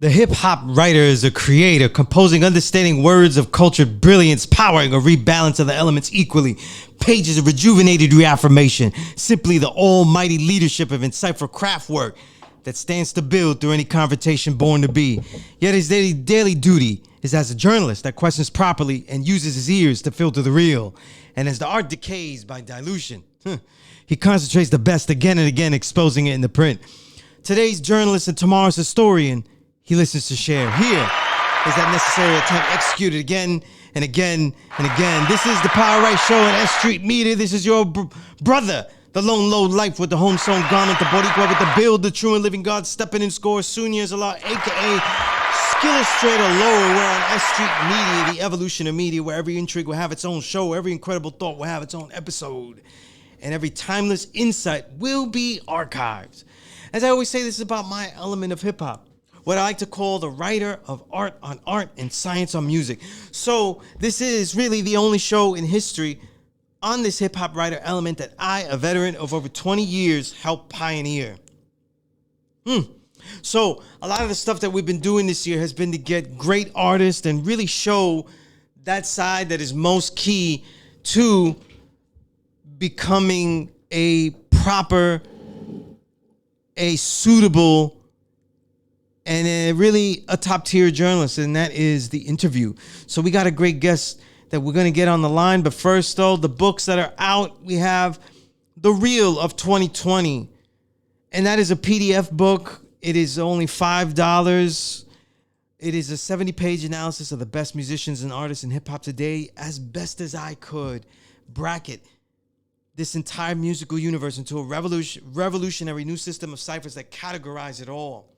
The hip-hop writer is a creator, composing understanding words of cultured brilliance, powering a rebalance of the elements equally. Pages of rejuvenated reaffirmation, simply the almighty leadership of insightful craft work that stands to build through any confrontation born to be. Yet his daily duty is as a journalist that questions properly and uses his ears to filter the real. And as the art decays by dilution, he concentrates the best again and again, exposing it in the print. Today's journalist and tomorrow's historian, he listens to share. Here is that necessary attempt executed again and again and again. This is the Power Right Show at S.STREET Media. This is your brother, the lone low life with the home sewn garment, the Boricua with the build, the true and living God, stepping in score, Sunyas Allah, a.k.a. Skillustrator Lower. We're on S.STREET Media, the evolution of media, where every intrigue will have its own show, every incredible thought will have its own episode, and every timeless insight will be archived. As I always say, this is about my element of hip-hop, what I like to call the writer of art on art and science on music. So this is really the only show in history on this hip-hop writer element that I, a veteran of over 20 years, helped pioneer. So a lot of the stuff that we've been doing this year has been to get great artists and really show that side that is most key to becoming a proper, a suitable, and really a top-tier journalist, and that is the interview. So we got a great guest that we're going to get on the line. But first, though, the books that are out, we have The Real of 2020, and that is a PDF book. It is only $5. It is a 70-page analysis of the best musicians and artists in hip-hop today, as best as I could bracket this entire musical universe into a revolutionary new system of ciphers that categorize it all.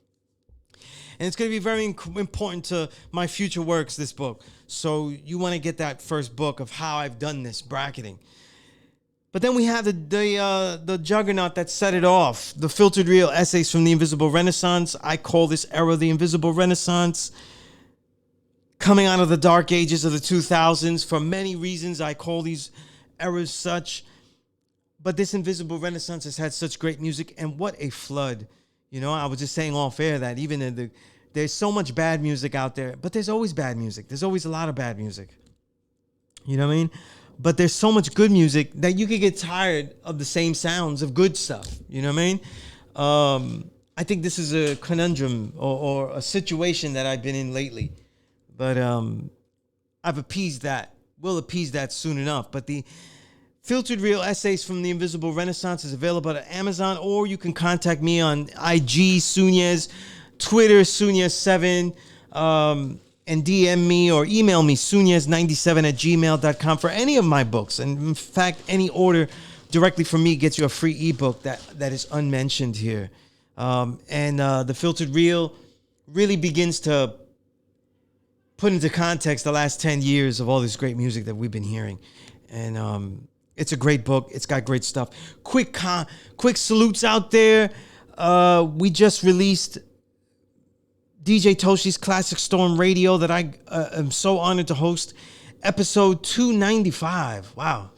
And it's going to be very important to my future works, this book. So you want to get that first book of how I've done this bracketing. But then we have the juggernaut that set it off, the Filtered Real Essays from the Invisible Renaissance. I call this era the Invisible Renaissance. Coming out of the dark ages of the 2000s. For many reasons, I call these eras such. But this Invisible Renaissance has had such great music, and what a flood. You know, I was just saying off air that even there's so much bad music out there, but there's always bad music. There's always a lot of bad music. You know what I mean? But there's so much good music that you could get tired of the same sounds of good stuff. You know what I mean? I think this is a conundrum or a situation that I've been in lately. But I've appeased that. We'll appease that soon enough. But the Filtered Real Essays from the Invisible Renaissance is available at Amazon, or you can contact me on IG, Sunyas, Twitter, Sunyas7, and DM me or email me, sunyas97@gmail.com for any of my books. And in fact, any order directly from me gets you a free ebook that is unmentioned here. The Filtered Real really begins to put into context the last 10 years of all this great music that we've been hearing. And it's a great book. It's got great stuff. Quick salutes out there. We just released DJ Toshi's Classic Storm Radio that I am so honored to host. Episode 295. Wow.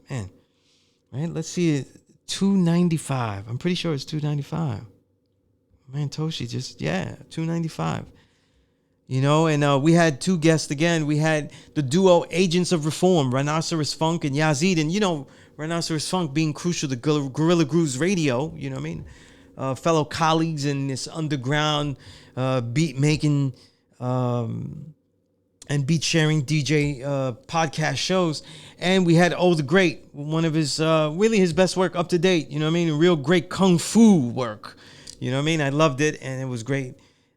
Man. Right? Let's see. 295. I'm pretty sure it's 295. Man, Toshi 295. You know, and we had two guests again. We had the duo Agents of Reform, Rhinoceros Funk and Yazid. And, you know, Rhinoceros Funk being crucial to Guerrilla Grooves Radio, you know what I mean? Fellow colleagues in this underground beat making and beat sharing DJ podcast shows. And we had the Great, one of his, really his best work up to date, you know what I mean? Real great Kung Fu work, you know what I mean? I loved it, and it was great.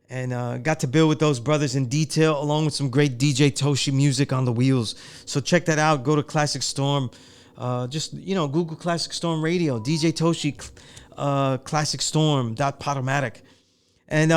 And got to build with those brothers in detail, along with some great DJ Toshi music on the wheels. So check that out. Go to Classic Storm. Just, you know, Google Classic Storm Radio. DJ Toshi, Classic Storm, Podomatic. And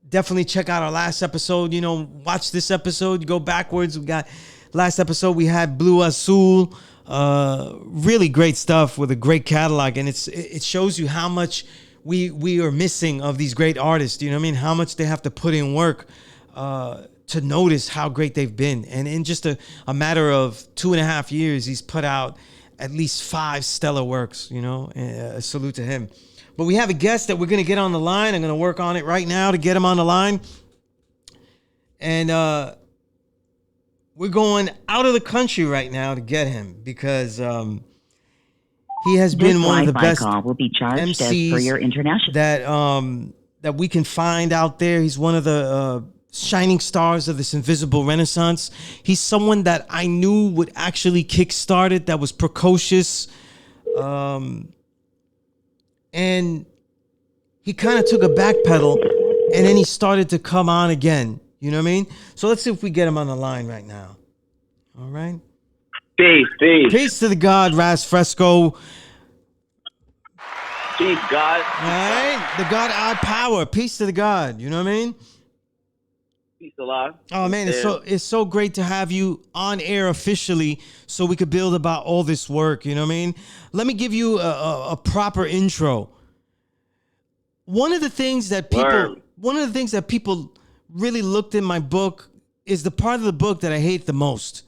definitely check out our last episode. You know, watch this episode. You go backwards. We got last episode. We had Blue Azul. Really great stuff with a great catalog. And it shows you how much we are missing of these great artists, you know what I mean? How much they have to put in work to notice how great they've been. And in just a matter of 2.5 years, he's put out at least 5 stellar works, you know? A salute to him. But we have a guest that we're going to get on the line. I'm going to work on it right now to get him on the line. And we're going out of the country right now to get him because he has been one of the best will be MCs for your international that we can find out there. He's one of the shining stars of this invisible renaissance. He's someone that I knew would actually kickstart it, that was precocious. And he kind of took a back pedal and then he started to come on again. You know what I mean? So let's see if we get him on the line right now. All right. Peace. Peace to the God, Raz Fresco. Peace, God. All right. The God, our power. Peace to the God. You know what I mean? Peace a lot. Oh, man, it's so great to have you on air officially so we could build about all this work. You know what I mean? Let me give you a proper intro. One of the things that people really looked in my book is the part of the book that I hate the most,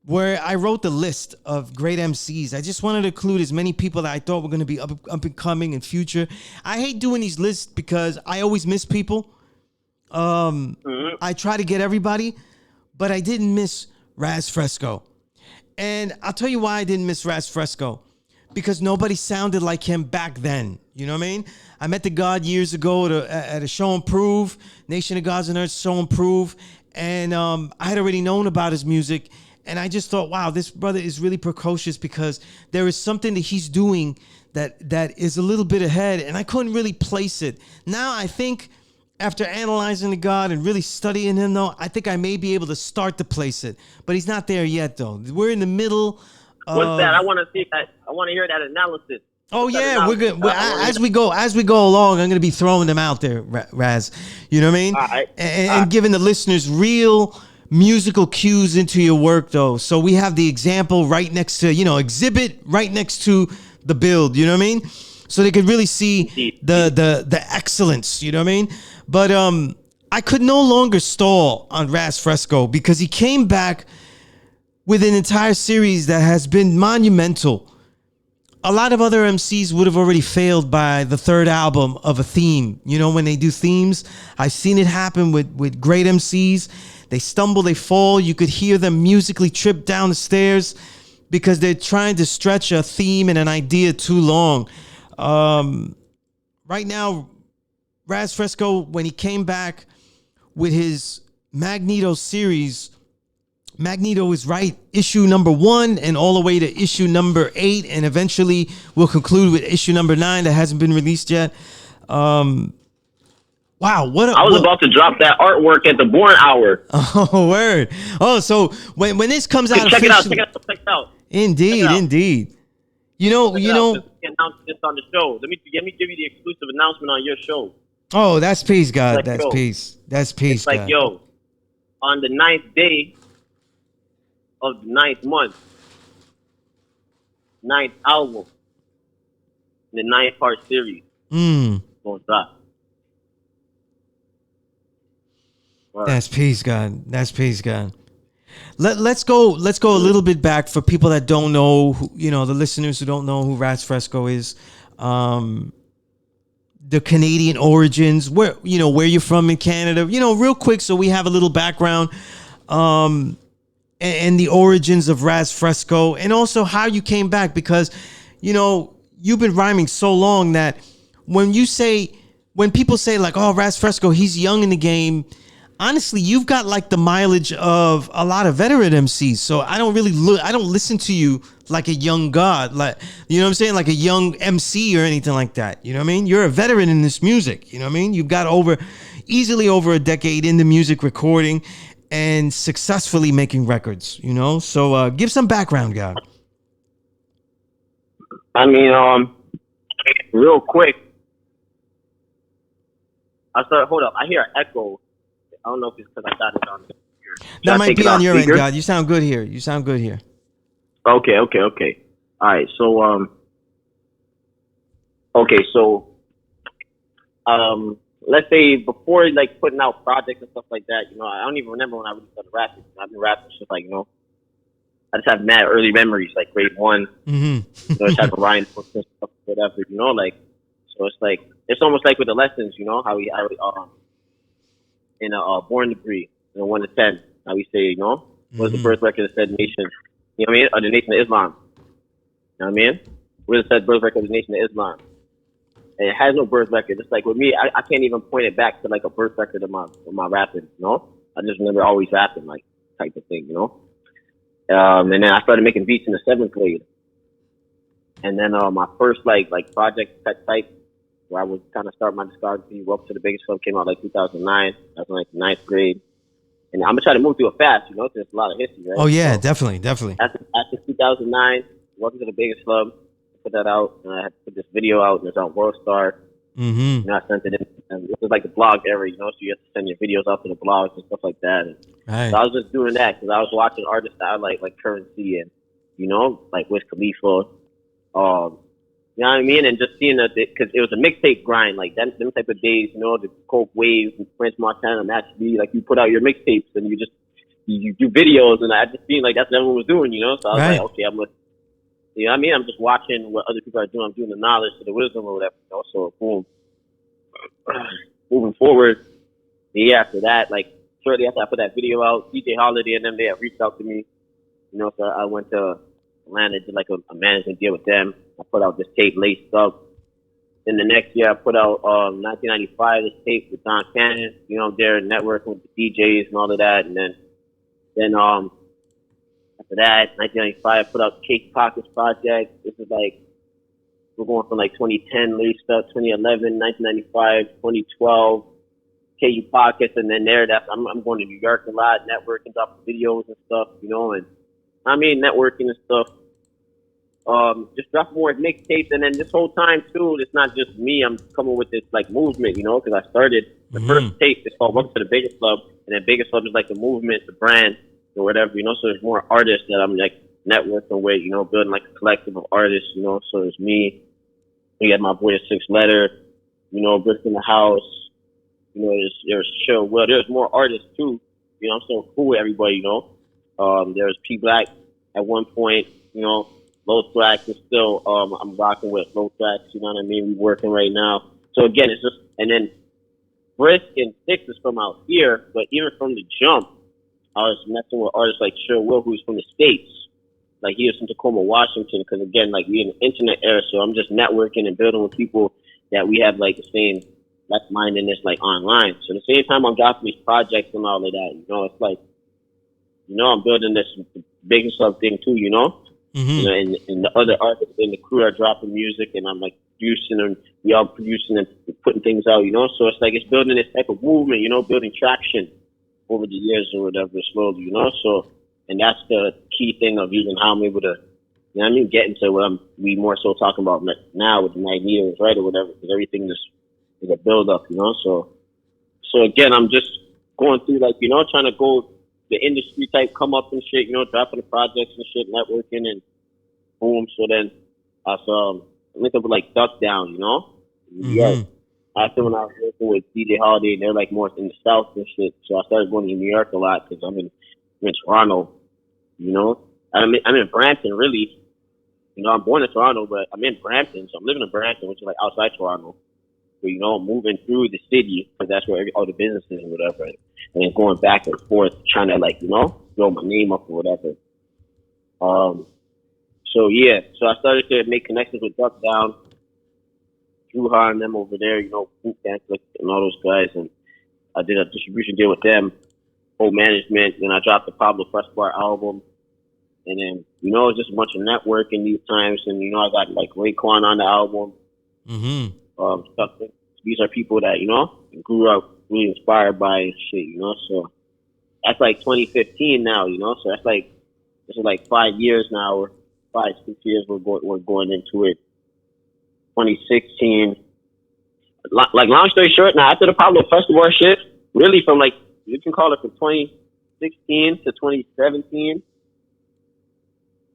where I wrote the list of great MCs. I just wanted to include as many people that I thought were going to be up and coming in future. I hate doing these lists because I always miss people. I try to get everybody, but I didn't miss Raz Fresco. And I'll tell you why I didn't miss Raz Fresco. Because nobody sounded like him back then. You know what I mean? I met the God years ago at a show and prove, Nation of Gods and Earth show and prove. And I had already known about his music. And I just thought, wow, this brother is really precocious because there is something that he's doing that is a little bit ahead. And I couldn't really place it. Now I think after analyzing the God and really studying him, though, I think I may be able to start to place it. But he's not there yet, though. We're in the middle. What's that? I want to see that. I want to hear that analysis. Oh yeah, we're good. As we go along, I'm going to be throwing them out there, Raz. You know what I mean? All right. And giving the listeners real musical cues into your work, though. So we have the example right next to, exhibit right next to the build. You know what I mean? So they could really see the excellence. You know what I mean? But I could no longer stall on Raz Fresco because he came back with an entire series that has been monumental. A lot of other MCs would have already failed by the third album of a theme. You know, when they do themes, I've seen it happen with great MCs. They stumble, they fall. You could hear them musically trip down the stairs because they're trying to stretch a theme and an idea too long. Right now, Raz Fresco, when he came back with his Magneto series, Magneto is right, issue number 1 and all the way to issue number 8, and eventually we'll conclude with issue number 9 that hasn't been released yet. Wow, I was about to drop that artwork at the Born Hour. Oh, word. Oh, so when this comes out, check it out. Indeed. You know. Announce this on the show. Let me give you the exclusive announcement on your show. Oh, that's peace, God. That's peace. That's peace. It's like, on the 9th day of the 9th month, 9th album, the 9-part series. Gonna drop. Right. That's peace, God. That's peace, God. Let's go a little bit back for people that don't know, the listeners who don't know who Raz Fresco is. The Canadian origins, where you're from in Canada, real quick, so we have a little background. And the origins of Raz Fresco, and also how you came back, because, you've been rhyming so long that when people say like, oh, Raz Fresco, he's young in the game, honestly, you've got like the mileage of a lot of veteran MCs. So I don't listen to you like a young god, like, you know what I'm saying? Like a young MC or anything like that. You know what I mean? You're a veteran in this music. You know what I mean? You've got easily over a decade in the music recording and successfully making records, So give some background, God. I mean, real quick. Hold up. I hear an echo. I don't know if it's because I got it on the computer. That might be on your end, God. You sound good here. Okay. All right. So, let's say before like putting out projects and stuff like that, I don't even remember when I really started rapping. I've been rapping since I just have mad early memories, like grade 1. Mm-hmm. Just having rhyme books and stuff, whatever, So it's almost like with the lessons, you know, how we in a born degree, 1 to 10, how we say, you know, what's the birth record of said nation? You know what I mean? Or the Nation of Islam. You know what I mean? Where's the said birth record of the Nation of Islam? And it has no birth record. It's like with me, I can't even point it back to like a birth record of my rapping, you know? I just remember always rapping, like, type of thing, you know? And then I started making beats in the 7th grade. And then my first like project type where I was kind of start my discography, Welcome to the Biggest Club came out like 2009. I was in like 9th grade. And I'm gonna try to move through it fast, you know, there's a lot of history, right? Oh yeah, so, definitely. After 2009, Welcome to the Biggest Club, put that out, and I had to put this video out, and it's on World Star. You know, I sent it in, and this is like the blog era, you know, so you have to send your videos out to the blogs and stuff like that. And Right. so I was just doing that because I was watching artists that I like Currency and, you know, like Wiz Khalifa, you know what I mean? And just seeing that, because it was a mixtape grind, like them type of days, you know, the Coke Waves and French Montana, Match B, like you put out your mixtapes and you do videos, and I just seen like that's what everyone was doing, you know? So I was Right. like, okay, you know what I mean? I'm just watching what other people are doing. I'm doing the knowledge to the wisdom or whatever, you know? So boom. Moving forward, yeah, after that, like shortly after I put that video out, DJ Holiday and them, they had reached out to me, you know, so I went to Atlanta, did like a management deal with them. I put out this tape, Laced Up. Then the next year, I put out 1995, this tape with Don Cannon. You know, there networking with the DJs and all of that. And then after that, 1995, I put out Cake Pockets Project. This is like, we're going from like 2010, Laced Up, 2011, 1995, 2012, KU Pockets. And then I'm going to New York a lot, networking, dropping videos and stuff, you know, and I mean, networking and stuff. Just drop more mixtapes, and then this whole time too, it's not just me. I'm coming with this like movement, you know, because I started the first tape. It's called Welcome to the Biggest Club, and then Biggest Club is like the movement, the brand, or whatever, you know. So there's more artists that I'm like networking with, you know, building like a collective of artists, you know. So there's me. We got my boy 6 Letter, you know, Brick in the House, you know. There's Chill Will. There's more artists too, you know. I'm so cool with everybody, you know. There's P Black at one point, you know. Low Tracks is still, I'm rocking with Low Tracks, you know what I mean? We're working right now. So again, it's just, and then Brisk and Six is from out here, but even from the jump, I was messing with artists like Chill Will, who's from the States. Like he is from Tacoma, Washington, because again, like we're in the internet era, so I'm just networking and building with people that we have like the same like-mindedness like online. So at the same time I'm dropping these projects and all of that, you know, it's like, you know, I'm building this Biggest Club thing too, you know? You know, and the other artists in the crew are dropping music, and I'm like producing, and we all producing and putting things out, you know. So it's like it's building this type of movement, you know, building traction over the years or whatever, slowly, you know. So, and that's the key thing of even how I'm able to, you know what I mean, get into what we more so talking about now with the Magnetos, right, or whatever, because everything is a build up, you know. So again, I'm just going through like, you know, trying to go the industry type come up and shit, you know, dropping the projects and shit, networking, and boom. So then I linked up with like Duck Down, you know, yeah. After when I was working with DJ Holiday, they're like more in the South and shit. So I started going to New York a lot because I'm in Toronto, you know. I'm in Brampton, really. You know, I'm born in Toronto, but I'm in Brampton, so I'm living in Brampton, which is like outside Toronto. So, you know, I'm moving through the city because that's where all the businesses and whatever. And then going back and forth, trying to like, you know, throw my name up or whatever. So yeah, so I started to make connections with Duck Down, Drew Ha and them over there, you know, Boot Camp and all those guys, and I did a distribution deal with them, whole management. Then I dropped the Pablo Fresco album, and then, you know, just a bunch of networking these times, and you know, I got like Raekwon on the album. Stuff. These are people that, you know, grew up really inspired by and shit, you know. So that's like 2015 now, you know. So that's like, this is like 5 years now, or 5, 6 years we're going into it. 2016. Like long story short, now after the Pablo Festival shit, really from like, you can call it from 2016 to 2017,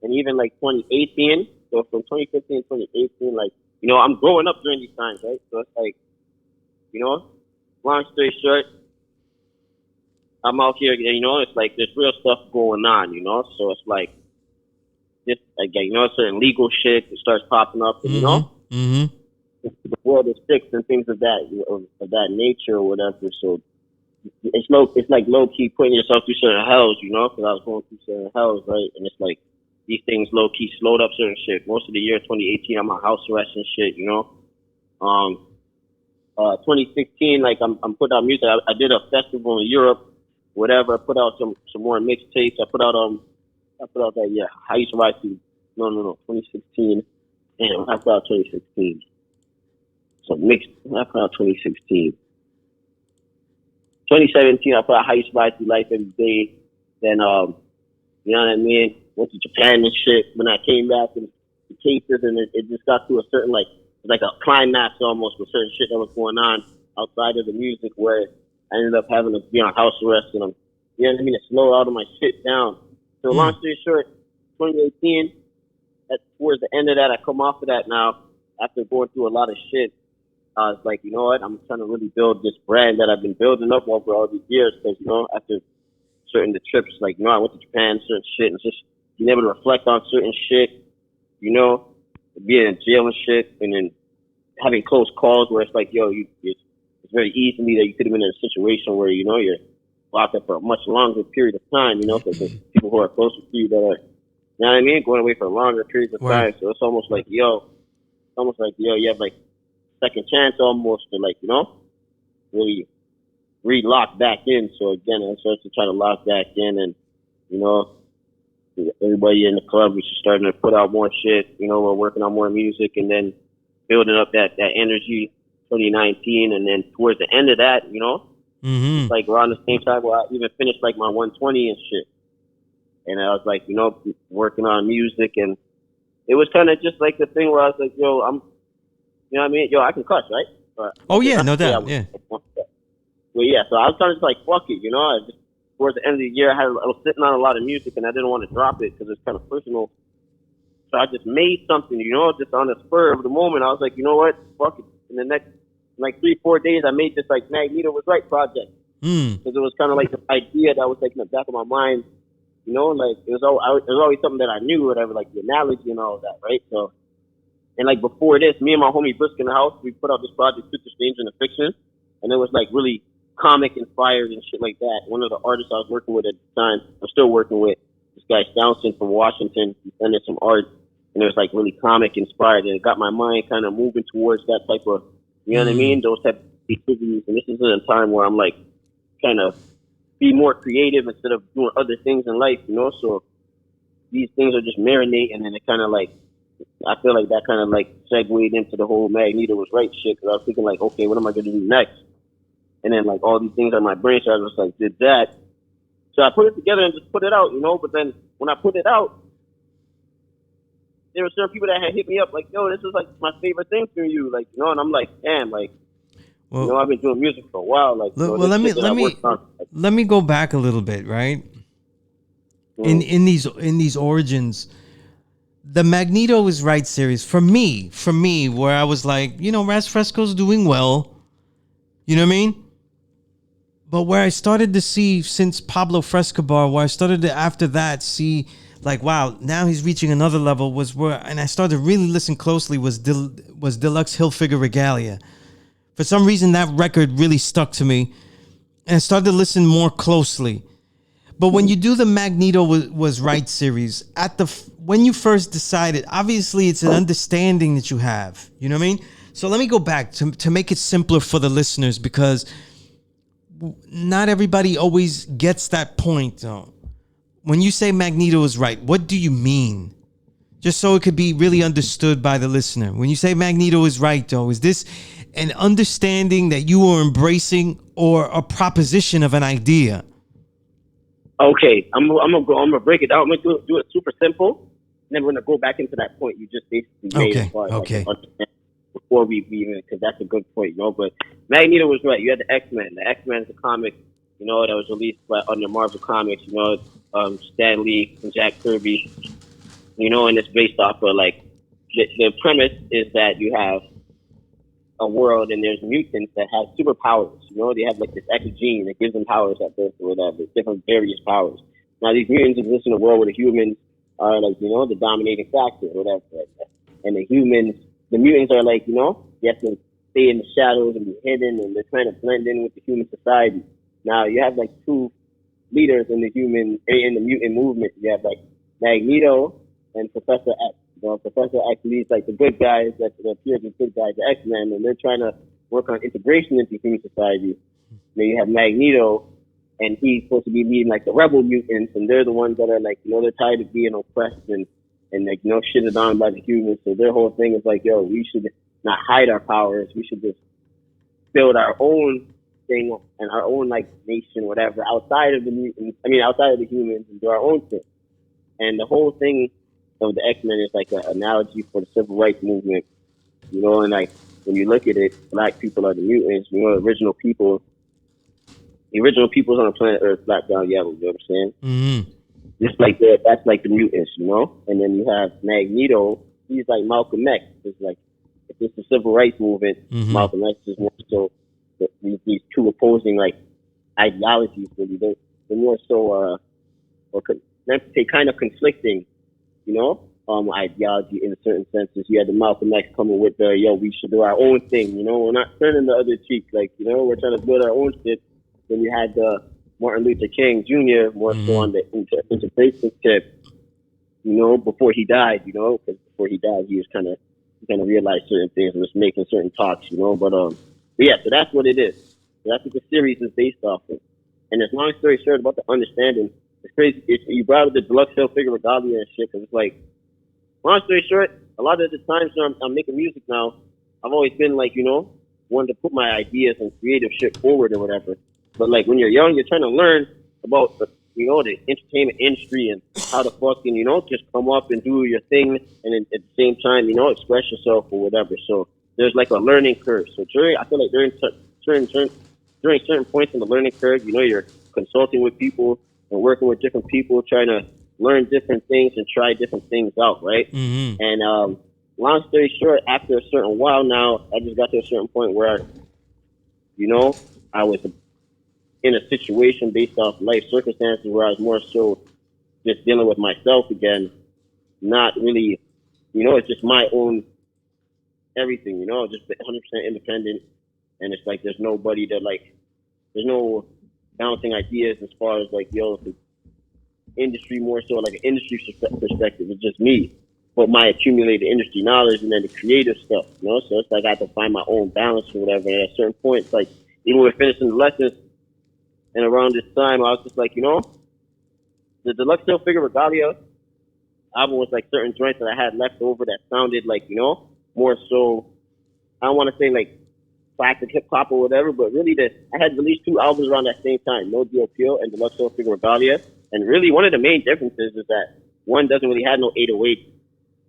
and even like 2018. So from 2015 to 2018, like, you know, I'm growing up during these times, right? So it's like, you know, long story short, I'm out here, you know, it's like there's real stuff going on, you know? So it's like, just, like, you know, certain legal shit that starts popping up, and, you know? world is fixed and things of that nature or whatever. So it's like low key putting yourself through certain hells, you know, because I was going through certain hells, right? And it's like these things low key slowed up certain shit. Most of the year 2018, I'm on house arrest and shit, you know. 2016, like I'm putting out music. I did a festival in Europe, whatever. I put out some more mixtapes. I put out that How You Survive to no 2016. Damn, I put out 2016. So I put out 2016. 2017, I put out How You Survive Through Life Every Day. Then, you know what I mean? Went to Japan and shit. When I came back, and the cases, and it just got to a certain, like a climax almost with certain shit that was going on outside of the music where I ended up having to be on house arrest and you know what I mean? To slow all of my shit down. So long story short, 2018, towards the end of that, I come off of that now after going through a lot of shit. I was like, you know what? I'm trying to really build this brand that I've been building up over all these years. Because, you know, after the trips, like, you know, I went to Japan, certain shit, and just being able to reflect on certain shit, you know, being in jail and shit, and then having close calls where it's like, yo, it's very easily that you could have been in a situation where, you know, you're locked up for a much longer period of time, you know, because there's people who are closer to you that are, you know what I mean, going away for longer periods of time. So it's almost like, yo, you have like second chance almost to, like, you know, really re-lock back in. So again, I started to try to lock back in, and, you know, everybody in the club was just starting to put out more shit. You know, we're working on more music and then building up that energy 2019. And then towards the end of that, you know, it's like around the same time where I even finished like my 120 and shit. And I was like, you know, working on music, and it was kind of just like the thing where I was like, yo, you know what I mean? Yo, I can cuss, right? Oh, yeah, no doubt, yeah. Well, yeah, so I was kind of just like, fuck it, you know? Towards the end of the year, I was sitting on a lot of music, and I didn't want to drop it because it's kind of personal. So I just made something, you know, just on the spur of the moment. I was like, you know what? Fuck it. In the next, like, 3-4 days, I made this, like, Magneto Was Right project. Because it was kind of like this idea that was, like, in the back of my mind, you know? Like, it was always something that I knew, whatever, like, the analogy and all of that, right? So, and, like, before this, me and my homie Briscoe in the house, we put out this project, Super Strange in the Fiction, and it was, like, really comic inspired and shit like that. One of the artists I was working with at the time, I'm still working with, this guy Stounson from Washington. He sent us some art, and it was like really comic inspired, and it got my mind kind of moving towards that type of, you know what I mean, those type of activities. And this is a time where I'm like kind of be more creative instead of doing other things in life, you know. So these things are just marinating, and it kind of like, I feel like that kind of like segued into the whole Magneto Was Right shit, because I was thinking like, okay, what am I gonna do next? And then, like, all these things on my brain, so I was like, did that. So I put it together and just put it out, you know. But then when I put it out, there were certain people that had hit me up, like, yo, this is, like, my favorite thing for you. Like, you know, and I'm like, damn, like, well, you know, I've been doing music for a while. Like, you know, let me go back a little bit, right? In these origins, the Magneto Was Right series, for me, where I was like, you know, Raz Fresco's doing well. You know what I mean? But where I started to see, since Pablo Frescobar, where I started to after that see, like, wow, now he's reaching another level, was where, and I started to really listen closely, was Deluxe Hill Figure Regalia. For some reason, that record really stuck to me, and I started to listen more closely. But when you do the Magneto Was Right series, when you first decided, obviously it's an understanding that you have. You know what I mean? So let me go back to make it simpler for the listeners, because not everybody always gets that point, though. When you say Magneto is right, what do you mean? Just so it could be really understood by the listener. When you say Magneto is right, though, is this an understanding that you are embracing or a proposition of an idea? Okay, I'm gonna break it down. I'm gonna do it super simple, and then we're gonna go back into that point you just basically made. Okay. Before we even, because that's a good point, you know. But Magneto was right. You had the X-Men. The X-Men is a comic, you know, that was released under Marvel Comics, you know, Stan Lee and Jack Kirby, you know, and it's based off of, like, the premise is that you have a world and there's mutants that have superpowers, you know. They have, like, this X gene that gives them powers at birth or whatever, different various powers. Now, these mutants exist in a world where the humans are, like, you know, the dominating factor or whatever, and the mutants are like, you know, you have to stay in the shadows and be hidden, and they're trying to blend in with the human society. Now you have like two leaders in the mutant movement. You have like Magneto and Professor X. Professor X leads like the good guys that appear as good guys, the X-Men, and they're trying to work on integration into human society. Then you have Magneto, and he's supposed to be leading like the rebel mutants, and they're the ones that are like, they're tired of being oppressed and like, shitted on by the humans. So their whole thing is like, yo, we should not hide our powers. We should just build our own thing and our own like nation, whatever, outside of the mutants. Outside of the humans, and do our own thing. And the whole thing of the X-Men is like an analogy for the civil rights movement, and like when you look at it, black people are the mutants, the original peoples on the planet Earth, black, brown, yellow, you know what I'm saying? Mm-hmm. Just like that, that's like the mutants, And then you have Magneto, he's like Malcolm X. It's like, if it's the civil rights movement, Mm-hmm. Malcolm X is more so these two opposing like ideologies, really. They're more so, let's say kind of conflicting, ideology in certain senses. You had the Malcolm X coming with the, we should do our own thing, we're not turning the other cheek, like, we're trying to build our own shit. Then you had the Martin Luther King Jr. more so on the integration tip, before he died, because before he died, he was kind of realized certain things and was making certain talks, but yeah, so that's what it is. So that's what the series is based off of. And as long story short about the understanding, it's crazy. You brought up the deluxe sale figure regalia and shit, because it's like, long story short, a lot of the times when I'm making music now, I've always been like, wanting to put my ideas and creative shit forward or whatever. But like when you're young, you're trying to learn about the entertainment industry and how to fucking, just come up and do your thing, and then at the same time, express yourself or whatever. So there's like a learning curve. So I feel like during certain points in the learning curve, you're consulting with people and working with different people, trying to learn different things and try different things out, right? Mm-hmm. And long story short, after a certain while now, I just got to a certain point where, I was in a situation based off life circumstances where I was more so just dealing with myself again, not really, it's just my own everything, just 100% independent. And it's like there's nobody that like, there's no bouncing ideas as far as like, the industry more so like an industry perspective. It's just me, but my accumulated industry knowledge and then the creative stuff, So it's like I have to find my own balance or whatever. And at a certain point, it's like, even with finishing the lessons, and around this time, I was just like, the deluxe sale figure regalia album was like certain joints that I had left over that sounded like, more so, I don't want to say like classic hip hop or whatever, but really I had released two albums around that same time, No Deal Peel and Deluxe Sale Figure Regalia. And really one of the main differences is that one doesn't really have no 808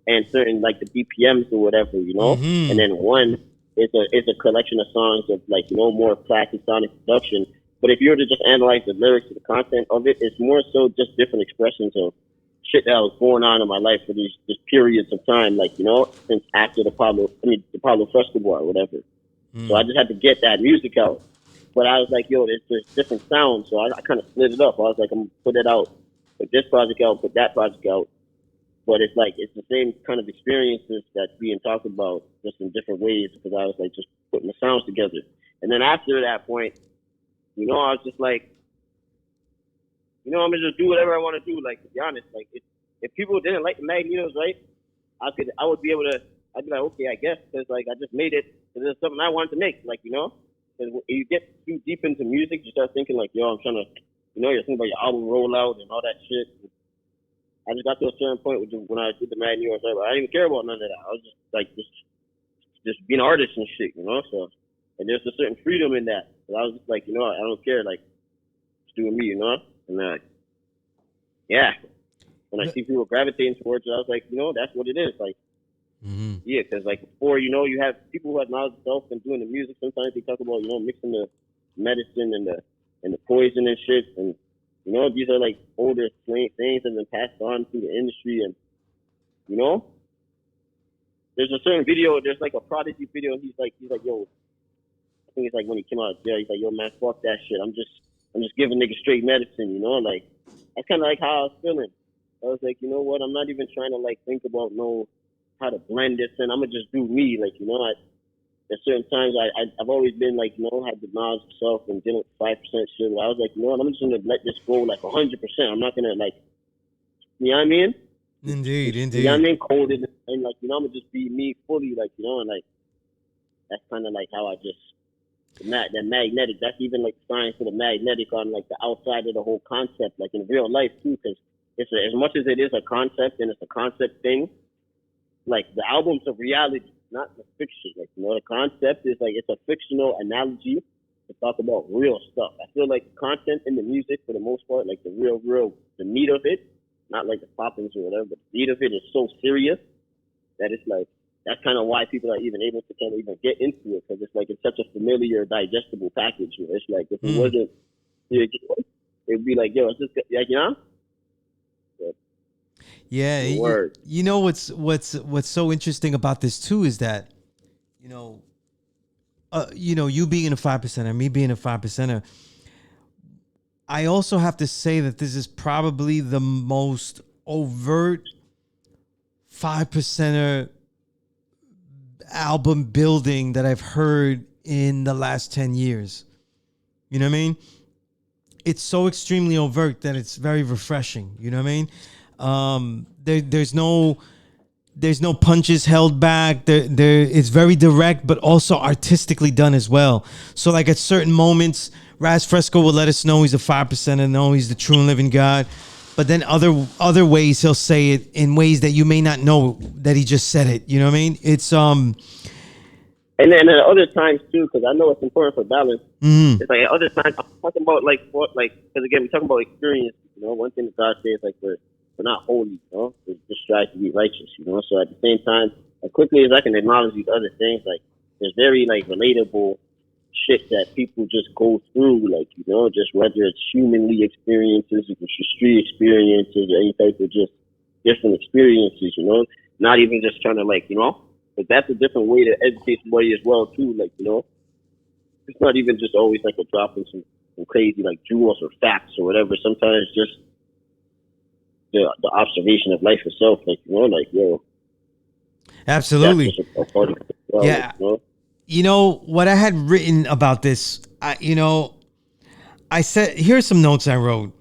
and certain like the BPMs or whatever, Mm-hmm. And then one is a collection of songs of like, more classic sonic production. But if you were to just analyze the lyrics and the content of it, it's more so just different expressions of shit that was going on in my life for these periods of time, like, since after the Pablo Fresco war or whatever. So I just had to get that music out. But I was like, there's different sounds. So I kind of split it up. I was like, I'm going to put it out, put this project out, put that project out. But it's like, it's the same kind of experiences that's being talked about just in different ways, because I was like just putting the sounds together. And then after that point, I was just like, I'm going to just do whatever I want to do. Like, to be honest, like if people didn't like the Magnetos, right, I would be able to, I'd be like, okay, I guess, because like I just made it because it's something I wanted to make, like, because you get too deep into music, you start thinking like, I'm trying to, you're thinking about your album rollout and all that shit. I just got to a certain point when I did the Magnetos, I didn't even care about none of that. I was just like, just being an artist and shit, so, and there's a certain freedom in that. So I was just like, I don't care, like, just doing me, and yeah. When I see people gravitating towards it, I was like, that's what it is. Like, yeah, because like before, you have people who have knowledge of self and doing the music. Sometimes they talk about, mixing the medicine and the poison and shit, and these are like older things that have been passed on through the industry, and there's a certain video. There's like a Prodigy video, and he's like, yo, I think it's like when he came out of jail, he's like, yo, man, fuck that shit. I'm just giving niggas straight medicine, like that's kind of like how I was feeling. I was like, you know what? I'm not even trying to like think about how to blend this in. I'm gonna just do me, like, There's certain times I've always been like, had the knowledge of self and dealing with 5% shit. Where I was like, I'm just gonna let this go like 100%. I'm not gonna like, you know what I mean? Indeed, You know indeed. what I mean? Cold and like, I'm gonna just be me fully, like, and like that's kind of like how I just that magnetic. That's even like science of the magnetic on like the outside of the whole concept, like in real life too, because it's as much as it is a concept and it's a concept thing. Like the album's a reality, not the fiction. Like the concept is like it's a fictional analogy to talk about real stuff. I feel like the content in the music, for the most part, like the the meat of it, not like the poppings or whatever, but the meat of it is so serious that it's like that's kind of why people are even able to kind of even get into it, because it's like it's such a familiar, digestible package. It's like if it wasn't, it'd be like, yo, it's just like But, Yeah, you know what's so interesting about this too is that, you being a 5%er, me being a 5%er, I also have to say that this is probably the most overt 5%er album building that I've heard in the last 10 years. You know what I mean? It's so extremely overt that it's very refreshing. You know what I mean? There's no punches held back. It's very direct, but also artistically done as well. So like at certain moments, Raz Fresco will let us know he's a 5% and know he's the true and living God. But then other ways he'll say it in ways that you may not know that he just said it. You know what I mean? It's And then at other times too, because I know it's important for balance. It's like at other times I'm talking about like what, like, because again we're talking about experience. One thing that God says like we're not holy. We just strive to be righteous. So at the same time, as quickly as I can acknowledge these other things, like there's very like relatable shit that people just go through, like, just whether it's humanly experiences, if it's street experiences, or any type of just different experiences, not even just trying to like, but that's a different way to educate somebody as well too, like, it's not even just always like a dropping some crazy like jewels or facts or whatever. Sometimes just the observation of life itself, like, like, yo. Absolutely. Yeah. What I had written about this, I said, here's some notes I wrote.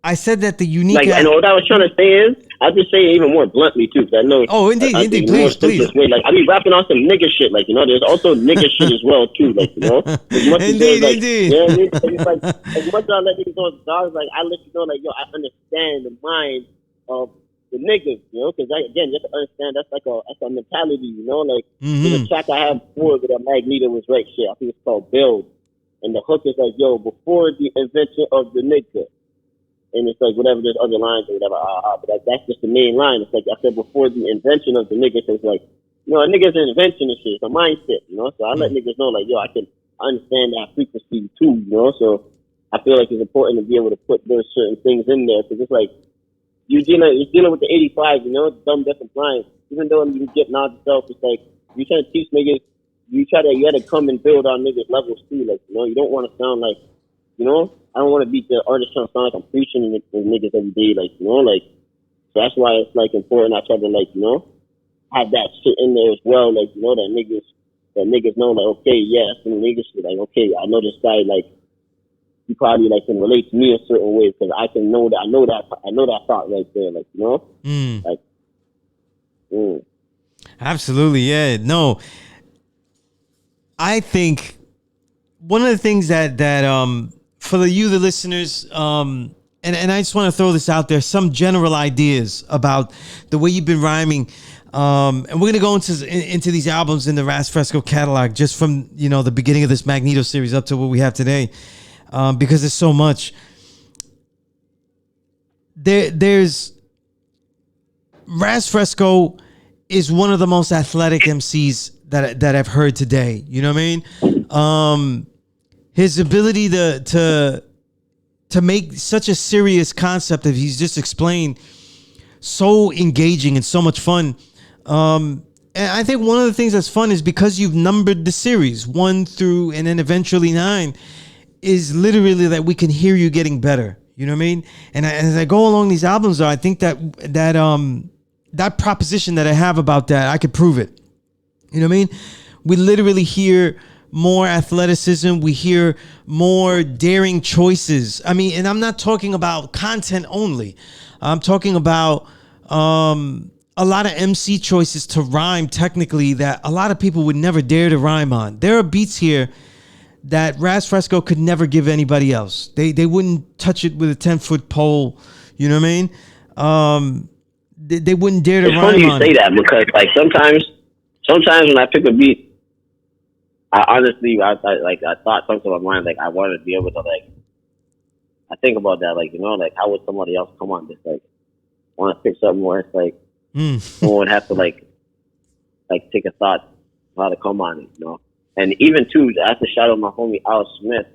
I said that the unique... and what I was trying to say is, I'll just say it even more bluntly, too, because I know... Oh, indeed, please. Way. Like, I be rapping on some nigga shit, like, there's also nigga shit as well, too, like, As much indeed, as like, indeed. It's like, as much as I let niggas know the dogs, like, I let you know, like, yo, I understand the mind of the niggas, because, again, you have to understand, that's a mentality, like, the track I had before that Magneto was right shit, I think it's called Build, and the hook is like, yo, before the invention of the nigga. And it's like whatever, there's other lines or whatever, but that's just the main line. It's like I said before, the invention of the nigga. So it's like, a nigga's an invention and shit. It's a mindset, So I let niggas know, like, yo, I understand that frequency too, So I feel like it's important to be able to put those certain things in there, because it's like you're dealing with the 85, dumb, deaf, and blind. Even though you get knowledge itself, it's like you try to teach niggas. You gotta come and build on niggas' levels too. Like, you don't want to sound like, I don't want to be the artist trying to sound like I'm preaching to niggas every day, like, like, so that's why it's like important. I try to like, have that shit in there as well, like, that niggas know, like, okay, yeah, some niggas shit, like, okay, I know this guy, like, he probably like can relate to me in certain ways, because I know that thought right there, like, like, Absolutely, yeah, no. I think one of the things that for the listeners, and I just want to throw this out there, some general ideas about the way you've been rhyming, and we're gonna go into these albums in the Raz Fresco catalog, just from the beginning of this Magneto series up to what we have today, because there's so much. There's Raz Fresco is one of the most athletic MCs that I've heard today. You know what I mean? His ability to make such a serious concept that he's just explained so engaging and so much fun. And I think one of the things that's fun is because you've numbered the series 1 through and then eventually 9, is literally that we can hear you getting better. You know what I mean? And as I go along these albums, though, I think that proposition that I have about that, I could prove it. You know what I mean? We literally hear more athleticism. We hear more daring choices. I mean, and I'm not talking about content only. I'm talking about a lot of MC choices to rhyme technically that a lot of people would never dare to rhyme on. There are beats here that Raz Fresco could never give anybody else. They wouldn't touch it with a 10-foot pole. You know what I mean? They wouldn't dare to It's rhyme funny you on say it. that because like sometimes when I pick a beat, I honestly I thought something in my mind like I wanted to be able to like I think about that like like how would somebody else come on this like want to pick something where it's like someone would have to like take a thought of how to come on it. And even too, I have to shout out my homie Al Smith.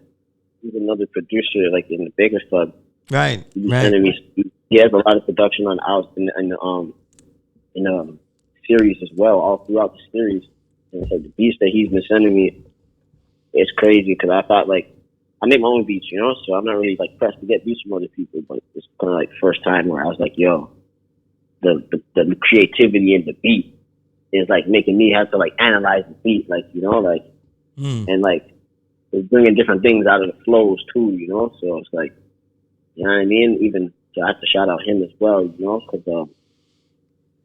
He's another producer like in the Baker's Club. Right. He's sending me. He has a lot of production on Al in series as well, all throughout the series. And it's like the beats that he's been sending me, it's crazy because I thought like I make my own beats, so I'm not really like pressed to get beats from other people. But it's kind of like the first time where I was like, yo, the creativity in the beat is like making me have to like analyze the beat, like and like it's bringing different things out of the flows too, So it's like, you know what I mean. Even so I have to shout out him as well, because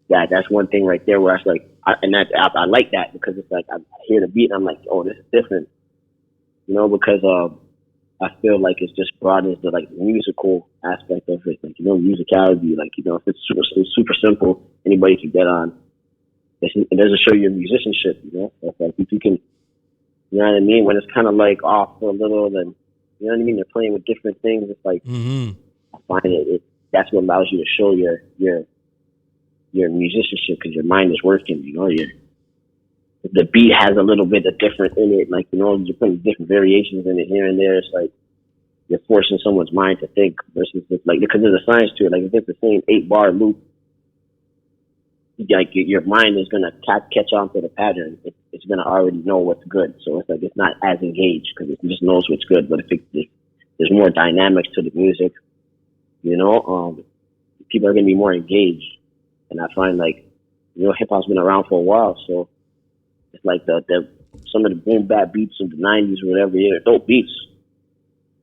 that's one thing right there where I was like, I like that because it's like I hear the beat and I'm like, oh, this is different, because I feel like it's just broadens the like musical aspect of it, like musicality, like if it's super simple, anybody can get on. It doesn't show your musicianship, So it's like if you can, you know what I mean, when it's kind of like off for a little, then you know what I mean. They're playing with different things. It's like I find it that's what allows you to show your musicianship because your mind is working. The beat has a little bit of different in it, like you're putting different variations in it here and there. It's like you're forcing someone's mind to think versus just like because there's a science to it. Like if it's the same 8-bar loop, like your mind is gonna catch on to the pattern. It's gonna already know what's good, so it's like it's not as engaged because it just knows what's good. But if there's more dynamics to the music, people are gonna be more engaged. And I find like hip hop's been around for a while, so it's like some of the boom bap beats of the '90s or whatever. Yeah, they're dope beats,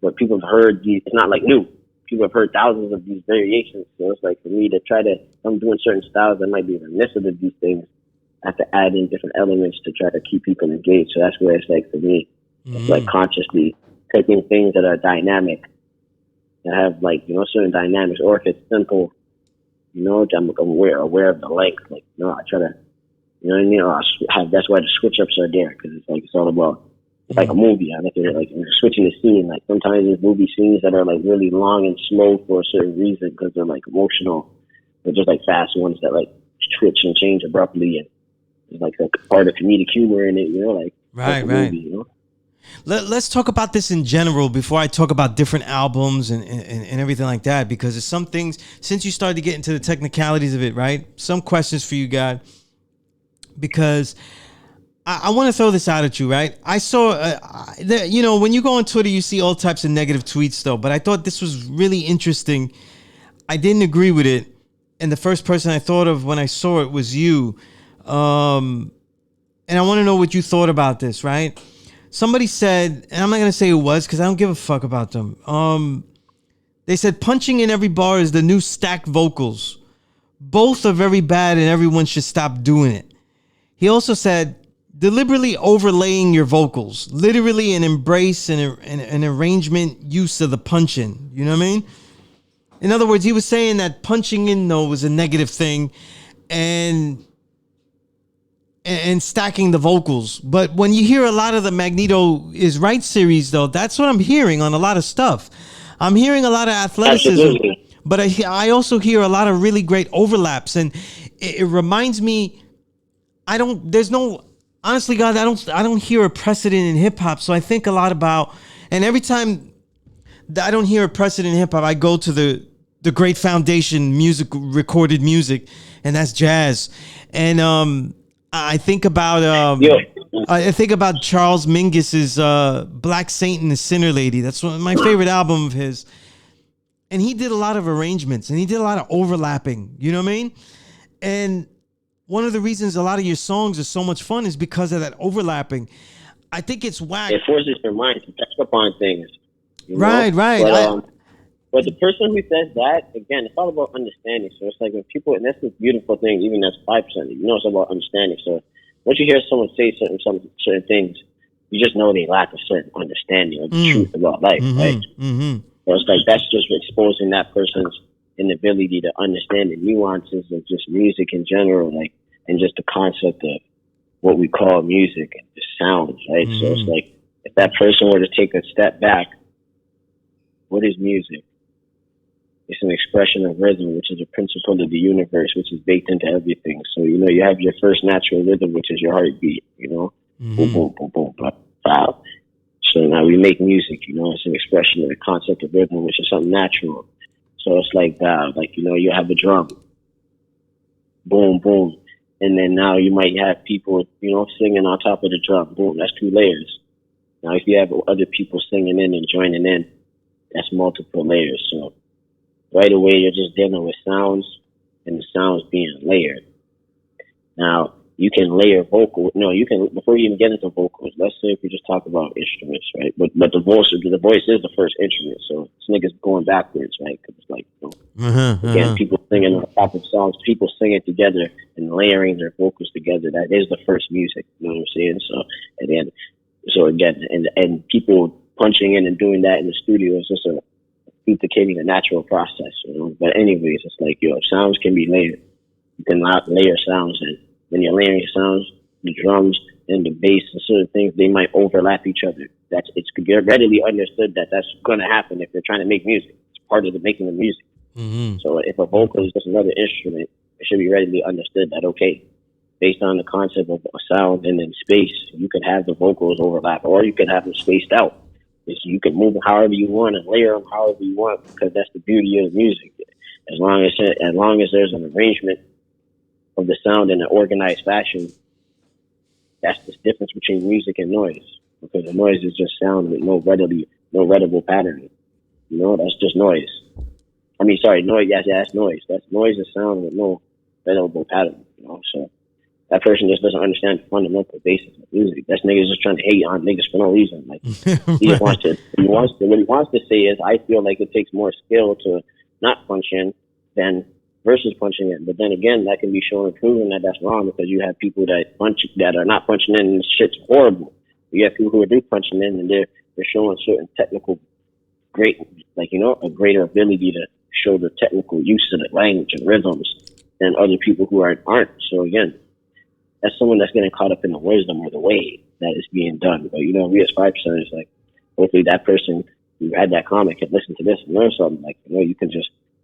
but people have heard these. It's not like new. People have heard thousands of these variations. So it's like for me to try to, if I'm doing certain styles that might be reminiscent of these things, I have to add in different elements to try to keep people engaged. So that's where it's like for me, it's like consciously taking things that are dynamic, that have like certain dynamics, or if it's simple, I'm aware of the length. Like I try to, you know what I mean. Or that's why the switch ups are there because it's like it's all about. It's like a movie. I look at it like you're switching the scene. Like sometimes there's movie scenes that are like really long and slow for a certain reason because they're like emotional. They're just like fast ones that like switch and change abruptly, and there's like a part of comedic humor in it. Like right. Movie, Let's talk about this in general before I talk about different albums and everything like that, because there's some things since you started to get into the technicalities of it, right? Some questions for you, God, because I want to throw this out at you, right? I saw, when you go on Twitter, you see all types of negative tweets, though. But I thought this was really interesting. I didn't agree with it, and the first person I thought of when I saw it was you. And I want to know what you thought about this, right? Somebody said, and I'm not gonna say who it was because I don't give a fuck about them. They said punching in every bar is the new stacked vocals. Both are very bad, and everyone should stop doing it. He also said, deliberately overlaying your vocals, literally an embrace and an arrangement use of the punch in. You know what I mean? In other words, he was saying that punching in though was a negative thing, and stacking the vocals. But when you hear a lot of the Magneto is Right series, though, that's what I'm hearing on a lot of stuff. I'm hearing a lot of athleticism. Absolutely. But I also hear a lot of really great overlaps, and it reminds me. Honestly, God, I don't hear a precedent in hip hop. So I think a lot about, and every time that I don't hear a precedent in hip hop, I go to the great foundation music, recorded music, and that's jazz. And I think about Charles Mingus's Black Saint and the Sinner Lady. That's one of my favorite album of his. And he did a lot of arrangements and he did a lot of overlapping. You know what I mean? And one of the reasons a lot of your songs are so much fun is because of that overlapping. I think it's whack. It forces your mind to catch up on things. You Right, know? right. But the person who says that, again, it's all about understanding. So it's like when people, and that's the beautiful thing, even as 5%, you know, it's about understanding. So once you hear someone say certain things, you just know they lack a certain understanding of the truth about life, right? So it's like that's just exposing that person's inability to understand the nuances of just music in general, like, and just the concept of what we call music and the sounds, right? So it's like if that person were to take a step back, what is music? It's an expression of rhythm, which is a principle of the universe, which is baked into everything. So, you know, you have your first natural rhythm, which is your heartbeat, you know, boom, boom, boom, boom, blah, blah. So now we make music, you know, it's an expression of the concept of rhythm, which is something natural. So it's like, you know, you have a drum, boom, boom. And then now you might have people, you know, singing on top of the drum, boom, that's 2 layers. Now if you have other people singing in and joining in, that's multiple layers. So right away, you're just dealing with sounds and the sounds being layered. Now, you can layer vocal. No, you can, before you even get into vocals, let's say if we just talk about instruments, right? But the voice is the first instrument. So this nigga's going backwards, right? Because it's like, you know, again, people singing on top of songs, people singing together and layering their vocals together. That is the first music. You know what I'm saying? So again, and people punching in and doing that in the studio is just duplicating a natural process, you know. But anyways, it's like, sounds can be layered. You can layer sounds, and when you're layering sounds, the drums and the bass and certain things, they might overlap each other. It's readily understood that that's going to happen if they're trying to make music. It's part of the making the music. So if a vocal is just another instrument, it should be readily understood that, okay, based on the concept of a sound and then space, you could have the vocals overlap, or you could have them spaced out. You can move them however you want and layer them however you want, because that's the beauty of music. As long as there's an arrangement of the sound in an organized fashion, that's the difference between music and noise. Because the noise is just sound with no readable pattern. You know, that's just noise. I mean, sorry, noise. Yeah, that's noise. That's noise and sound with no readable pattern. You know, so that person just doesn't understand the fundamental basis of music. That nigga's just trying to hate on niggas for no reason. Like he just wants to. What he wants to say is, I feel like it takes more skill to not punch in than versus punching in. But then again, that can be shown and proven that that's wrong, because you have people that are not punching in and shit's horrible. You have people who are punching in and they're showing certain technical a greater ability to show the technical use of the language and rhythms than other people who aren't. So again, that's someone that's getting caught up in the wisdom or the way that is being done. But, you know, we as 5%, it's like, hopefully that person who had that comment can listen to this and learn something. Like, you know, you're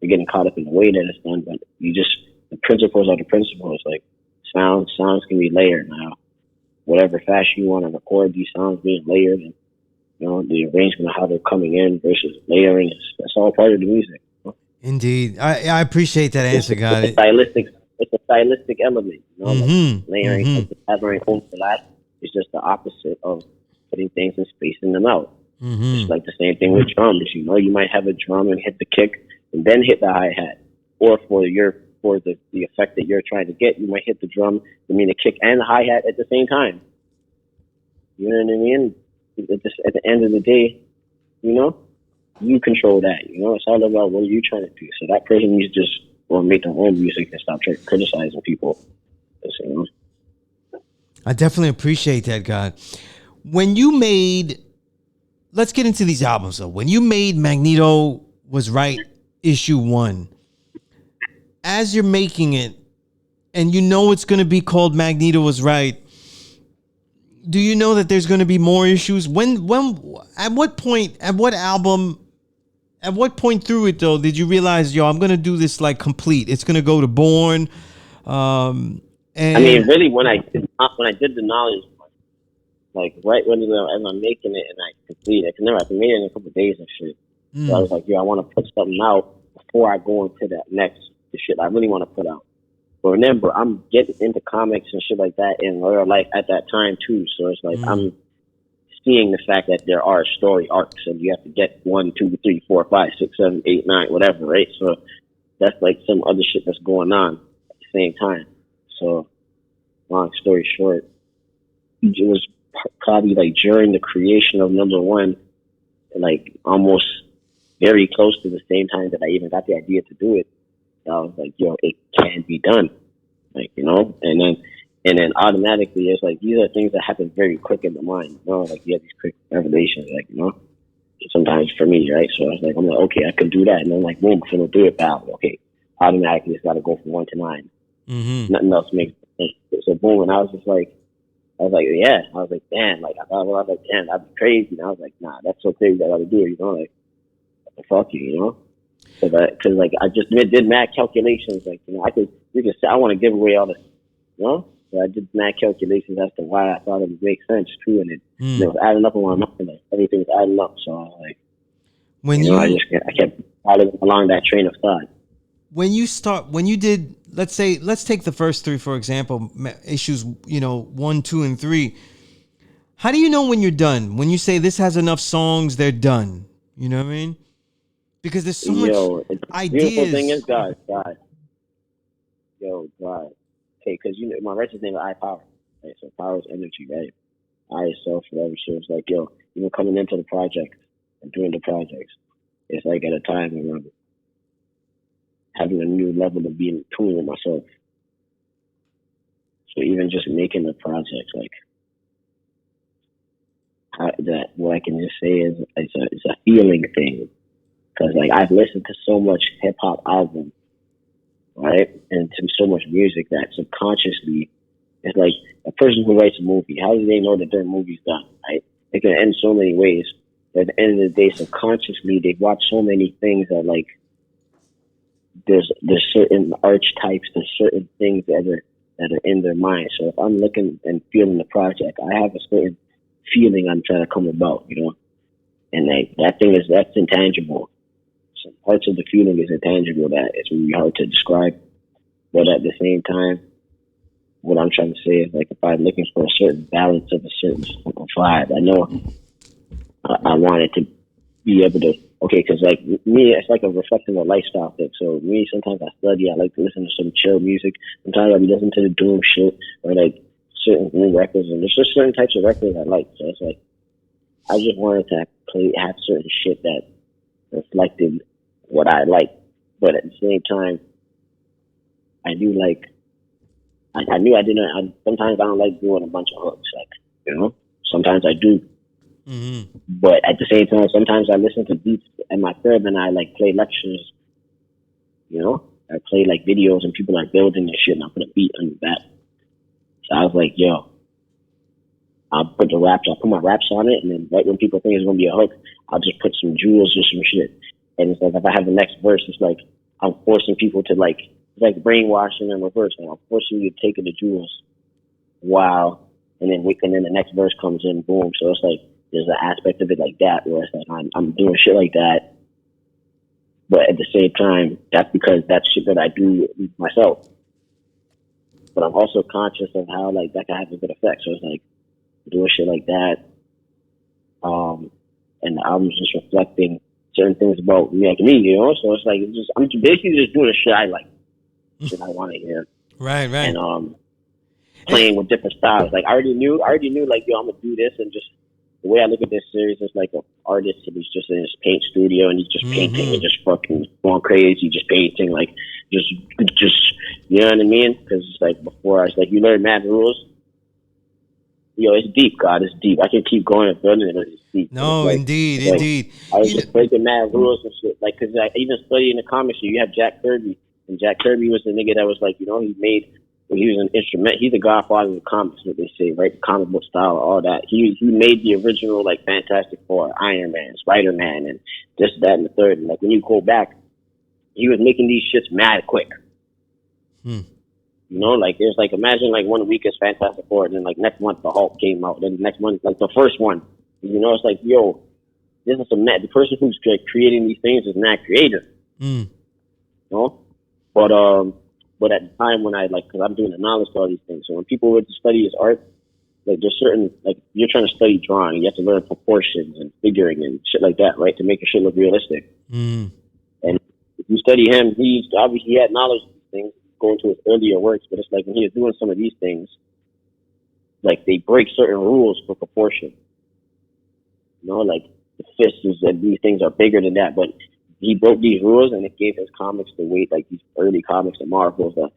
getting caught up in the way that it's done, but the principles are the principles. Like, sounds can be layered now. Whatever fashion you want to record these sounds being layered, and, you know, the arrangement of how they're coming in versus layering, that's all part of the music. You know? Indeed. I appreciate that answer, God. It's a stylistic element, you know, like layering, having overlap is just the opposite of putting things and spacing them out. It's like the same thing with drums. You know, you might have a drum and hit the kick and then hit the hi-hat, or for the effect that you're trying to get, you might hit the drum, the kick and the hi-hat at the same time. You know what I mean? At the end of the day, you know, you control that. You know, it's all about what you're trying to do. So that person needs to just make their own music and stop criticizing people. You know? I definitely appreciate that, God. When you made, let's get into these albums though. When you made Magneto Was Right, Issue 1, as you're making it, and you know it's going to be called Magneto Was Right, do you know that there's going to be more issues? At what point through it though did you realize, I'm going to do this like complete? It's going to go to Born. And I mean, really, when I did the knowledge, like right when as I'm making it and I complete it, I can make it in a couple of days and shit. So I was like, I want to put something out before I go into the shit I really want to put out. But remember, I'm getting into comics and shit like that in real life at that time too. So it's like I'm seeing the fact that there are story arcs, and you have to get 1, 2, 3, 4, 5, 6, 7, 8, 9, whatever, right? So that's like some other shit that's going on at the same time. So long story short, it was probably like during the creation of number one, like almost very close to the same time that I even got the idea to do it. I was like, yo, it can be done. Like, you know, and then automatically it's like these are things that happen very quick in the mind, you know, like you have these quick revelations, like, you know, sometimes for me, right? So I was like, I'm like, okay, I could do that. And then like, boom, so do it now. Okay, automatically it's got to go from 1 to 9. Nothing else makes sense. So boom, and I was like, yeah. I was like, damn, like I was like, damn, that'd be crazy. And I was like, nah, that's so crazy that I gotta do it, you know, like, what the fuck you know? Because like I just did mad calculations, like, you know, you could say I want to give away all this, you know. So I did mad calculations as to why I thought it would make sense too, and it was adding up in my mind. Like everything was adding up, so I was like, I kept following along that train of thought. When you did, let's take the first 3 for example, issues, you know, 1, 2, and 3. How do you know when you're done? When you say this has enough songs, they're done. You know what I mean? Because there's so much ideas. Beautiful thing is God. Okay, because you know my records name is I Power, right? So power is energy, right? I itself, whatever. So it's like, yo, even coming into the project and doing the projects, it's like at a time when I'm having a new level of being in tune with myself. So even just making the project, like what I can just say is it's a feeling thing. Because like I've listened to so much hip hop albums, right, and to so much music that subconsciously, it's like a person who writes a movie. How do they know that their movie's done? Right? It can end so many ways. But at the end of the day, subconsciously, they've watched so many things that like there's certain archetypes, there's certain things that are in their mind. So if I'm looking and feeling the project, I have a certain feeling I'm trying to come about, you know, and like that's intangible. Some parts of the feeling is intangible that it's really hard to describe. But at the same time, what I'm trying to say is like if I'm looking for a certain balance of a certain vibe, I know I wanted to be able to, because like me, it's like a reflecting a lifestyle thing. So me, sometimes I study, I like to listen to some chill music. Sometimes I be listening to the doom shit or like certain new records, and there's just certain types of records I like. So it's like I just wanted to have certain shit that reflected what I like, but at the same time, I knew like I knew I didn't. Sometimes I don't like doing a bunch of hooks, like, you know. Sometimes I do, but at the same time, sometimes I listen to beats at my crib and I like play lectures. You know, I play like videos and people are building and shit, and I put a beat under that. So I was like, yo, I'll put my raps on it, and then right when people think it's gonna be a hook, I'll just put some jewels or some shit. And it's like if I have the next verse, it's like I'm forcing people to like, it's like brainwashing in reverse. Like I'm forcing you to take it to jewels. Wow. And then the next verse comes in, boom. So it's like there's an aspect of it like that where it's like I'm doing shit like that. But at the same time, that's because that's shit that I do myself. But I'm also conscious of how like that can have a good effect. So it's like doing shit like that. And the album's just reflecting certain things about me, like me, you know. So it's like I'm basically just doing the shit I like, shit I want to hear, right, and playing with different styles. Like I already knew, like, yo, I'm gonna do this, and just the way I look at this series is like an artist who's just in his paint studio and he's just painting and just fucking going crazy, just painting, like just you know what I mean? Because it's like before I was like, you learn mad rules. Yo, it's deep, God. It's deep. I can keep going and building it. It's deep. No, like, indeed. I was just breaking mad rules and shit. Like, because I even studying the comics, you have Jack Kirby. And Jack Kirby was the nigga that was like, you know, he was an instrument. He's the godfather of the comics, what they say, right? The comic book style, all that. He made the original, like, Fantastic Four, Iron Man, Spider-Man, and this, that, and the third. And, like, when you go back, he was making these shits mad quick. You know, like, there's, like, imagine, like, 1 week is Fantastic Four, and then, like, next month the Hulk came out, then the next month, like, the first one, you know, it's like, yo, this is the person who's creating these things is not creative. You know? But at the time when I, like, because I'm doing the knowledge to all these things, so when people were to study his art, like, there's certain, like, you're trying to study drawing, you have to learn proportions and figuring and shit like that, right, to make your shit look realistic. And if you study him, he had knowledge of these things, going to his earlier works, but it's like when he was doing some of these things, like they break certain rules for proportion. You know, like the fist is that these things are bigger than that, but he broke these rules and it gave his comics the weight, like these early comics, the Marvels, the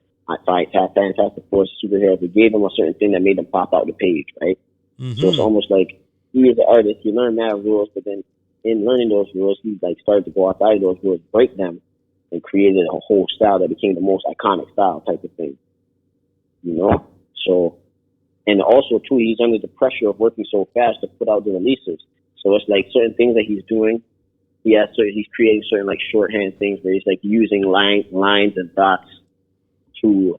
Fantastic Four, superheroes. It gave them a certain thing that made them pop out the page, right? Mm-hmm. So it's almost like he is an artist. He learned mad rules, but then in learning those rules, he like started to go outside of those rules, break them, and created a whole style that became the most iconic style type of thing. You know, so and also too, he's under the pressure of working so fast to put out the releases. So it's like certain things that he's doing. He's creating certain like shorthand things where he's like using lines and dots to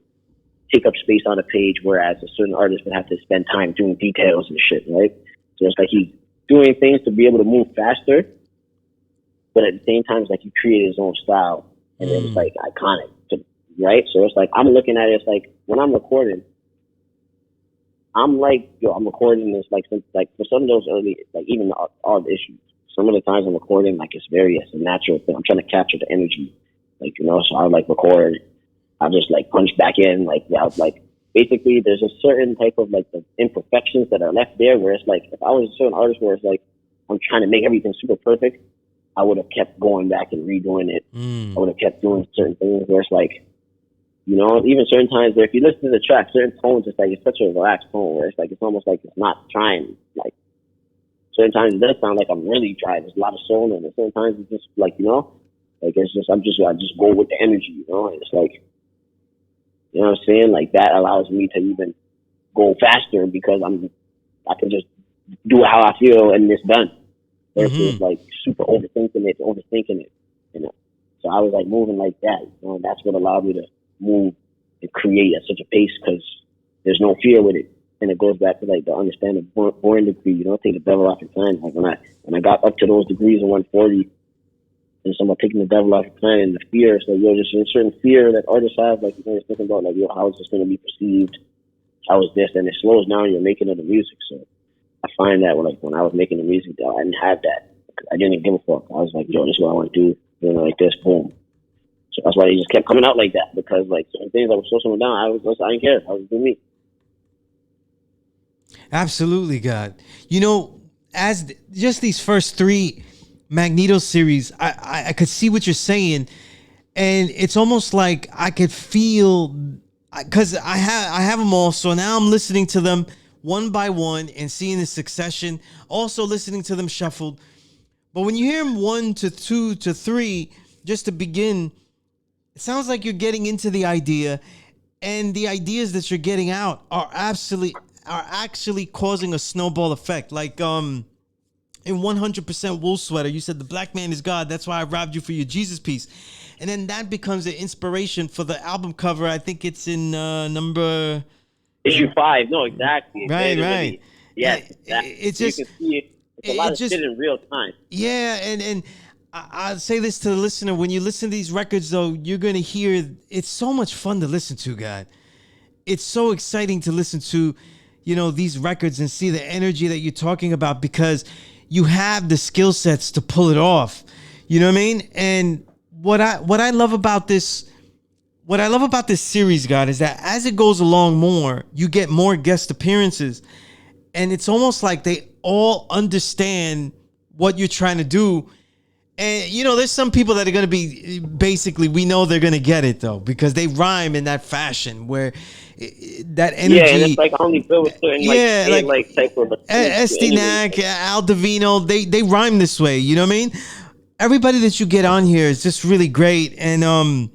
take up space on a page, whereas a certain artist would have to spend time doing details and shit, right? So it's like he's doing things to be able to move faster, but at the same time, it's like he created his own style, and it's like iconic, right? So it's like I'm looking at it. It's like when I'm recording, I'm like, I'm recording this like for some of those early, like even all the issues. Some of the times I'm recording, like it's a natural thing. I'm trying to capture the energy, like so I like record. I just like punch back in, like basically there's a certain type of like the imperfections that are left there where it's like if I was a certain artist where it's like I'm trying to make everything super perfect, I would have kept going back and redoing it. I would have kept doing certain things where it's like, even certain times where if you listen to the track, certain tones, it's like it's such a relaxed tone where it's like it's almost like it's not trying. Like certain times it does sound like I'm really trying. There's a lot of soul in it. Certain times it's just like like it's just I just go with the energy. And it's like. You know what I'm saying? Like that allows me to even go faster because I can just do it how I feel and it's done. Versus like super overthinking it. So I was like moving like that. That's what allowed me to move and create at such a pace because there's no fear with it. And it goes back to like the understanding born degree. Take the devil off your planet. Like when I got up to those degrees in 140. And someone taking the devil off your planet and the fear. It's like, just a certain fear that artists have, like, you're thinking about, like, how is this going to be perceived? How is this? And it slows down your making of the music. So I find that when I was making the music, though, I didn't have that. I didn't give a fuck. I was like, this is what I want to do. Like this, boom. So that's why they just kept coming out like that because, like, certain things that were slow someone down, I didn't care. I was doing me. Absolutely, God. As just these first three Magneto series, I could see what you're saying, and it's almost like I could feel because I have them all. So now I'm listening to them one by one and seeing the succession. Also listening to them shuffled. But when you hear them 1 to 2 to 3, just to begin, it sounds like you're getting into the idea, and the ideas that you're getting out are actually causing a snowball effect, like in 100% Wool Sweater, you said the black man is God. That's why I robbed you for your Jesus piece. And then that becomes an inspiration for the album cover. I think it's in number... Issue 5. No, exactly. Right. Yes. It's so just... You can see it. It's a lot of shit in real time. Yeah, and I'll say this to the listener. When you listen to these records, though, you're going to hear... It's so much fun to listen to, God. It's so exciting to listen to, these records and see the energy that you're talking about because... You have the skill sets to pull it off. You know what I mean? And what I love about this series, God, is that as it goes along more, you get more guest appearances. And it's almost like they all understand what you're trying to do. And, there's some people that are going to be basically, we know they're going to get it, though, because they rhyme in that fashion where that energy. Yeah, and it's like only built with certain like type of. S.STREET, Al Divino, they rhyme this way. You know what I mean? Everybody that you get on here is just really great. And, God,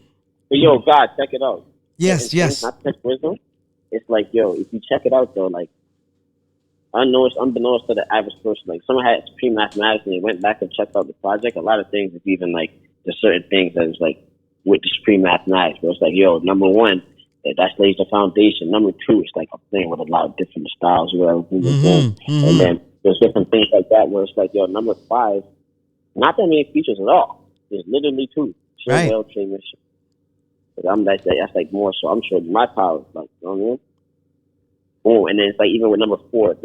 check it out. Yes. Not Tech Wisdom. It's like, if you check it out, though, like, unbeknownst to the average person, like someone had Supreme Mathematics and they went back and checked out the project. A lot of things is even like there's certain things that is like with the Supreme Mathematics, where it's like, number one, that lays the foundation. Number two, it's like a thing with a lot of different styles, whatever. And then there's different things like that where it's like, number 5, not that many features at all. There's literally 2. Right. That's like more. So I'm showing my power, like, you know what I mean? Boom, and then it's like even with number 4 is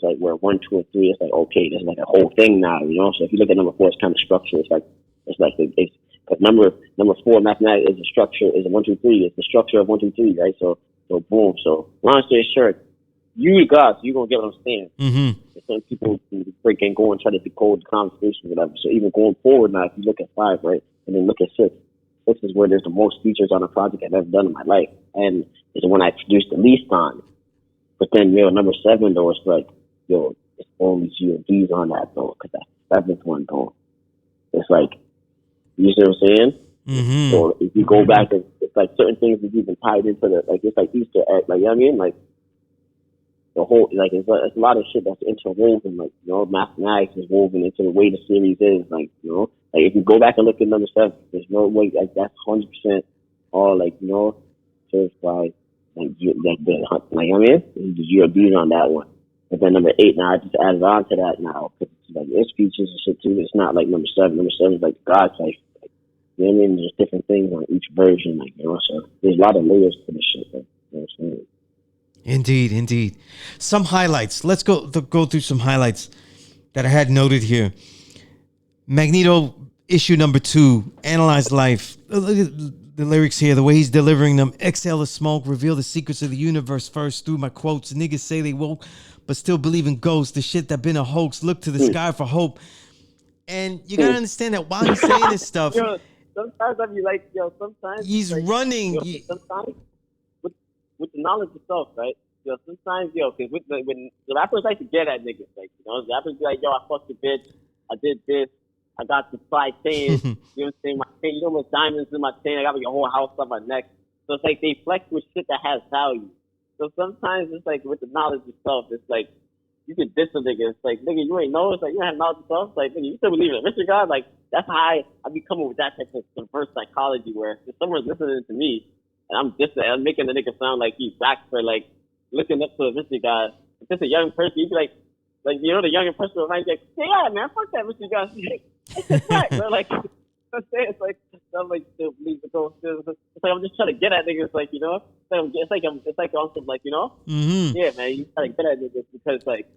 like where 1, 2, and 3. It's like okay, there's like a whole thing now, So if you look at number 4, it's kind of structured. Because number 4 mathematics is the structure is a 1, 2, 3. It's the structure of 1, 2, 3, right? So boom. So long story short, you the God, so you gonna get what I'm saying. Mm-hmm. And some people freaking go and try to decode the conversation, whatever. So even going forward now, if you look at 5, right, and then look at 6. 6 is where there's the most features on a project I've ever done in my life, and it's the one I produced the least on. But then, number 7 though, it's like, it's only GODs on that though, because that's the 7th one though. It's like, you see what I'm saying? Mm-hmm. So if you go back, it's like certain things that even tied into the, like, it's like Easter egg, like, you know what I mean? Like, the whole, like, it's a lot of shit that's interwoven, like, mathematics is woven into the way the series is, like, like, if you go back and look at number 7, there's no way, like, that's 100% all, like, certified, like, you know what I mean? The GODs on that one. But then number 8, now I just added on to that now, because it's like, it's features and shit too. It's not like number 7. Number 7 is like God's life. Like, you know what I mean? There's different things on each version, like, so there's a lot of layers to this shit, like, you know what I'm saying? Indeed. Some highlights. Let's go through some highlights that I had noted here. Magneto issue number 2, Analyze Life. Look at the lyrics here, the way he's delivering them. Exhale the smoke, reveal the secrets of the universe first through my quotes. Niggas say they woke, but still believe in ghosts. The shit that been a hoax. Look to the sky for hope. And you gotta understand that while he's saying this stuff, sometimes I be like, sometimes he's like, running. Sometimes with the knowledge itself, right? Sometimes, because when the rappers like to get at niggas, like, the rappers be like, I fucked the bitch, I did this, I got the 5 chains, you know what I'm saying? My chain, how much diamonds in my chain, I got like a whole house on my neck. So it's like they flex with shit that has value. So sometimes it's like with the knowledge itself, it's like you can diss a nigga. It's like, nigga, you ain't know. It's like, you don't have knowledge itself. It's like, nigga, you still believe in Mr. God? Like, that's how I be coming with that type of reverse psychology where if someone's listening to me and I'm making the nigga sound like he's back for like looking up to a Mr. God. If it's a young person, you'd be like, the younger person will like, hey, yeah, man, fuck that Mr. God. It's just fact, bro. Like, I'm saying, it's like, I'm like, still believe the ghost. It's like, I'm just trying to get at niggas, like, it's like also like, Mm-hmm. yeah, man, you try to get at niggas because, like,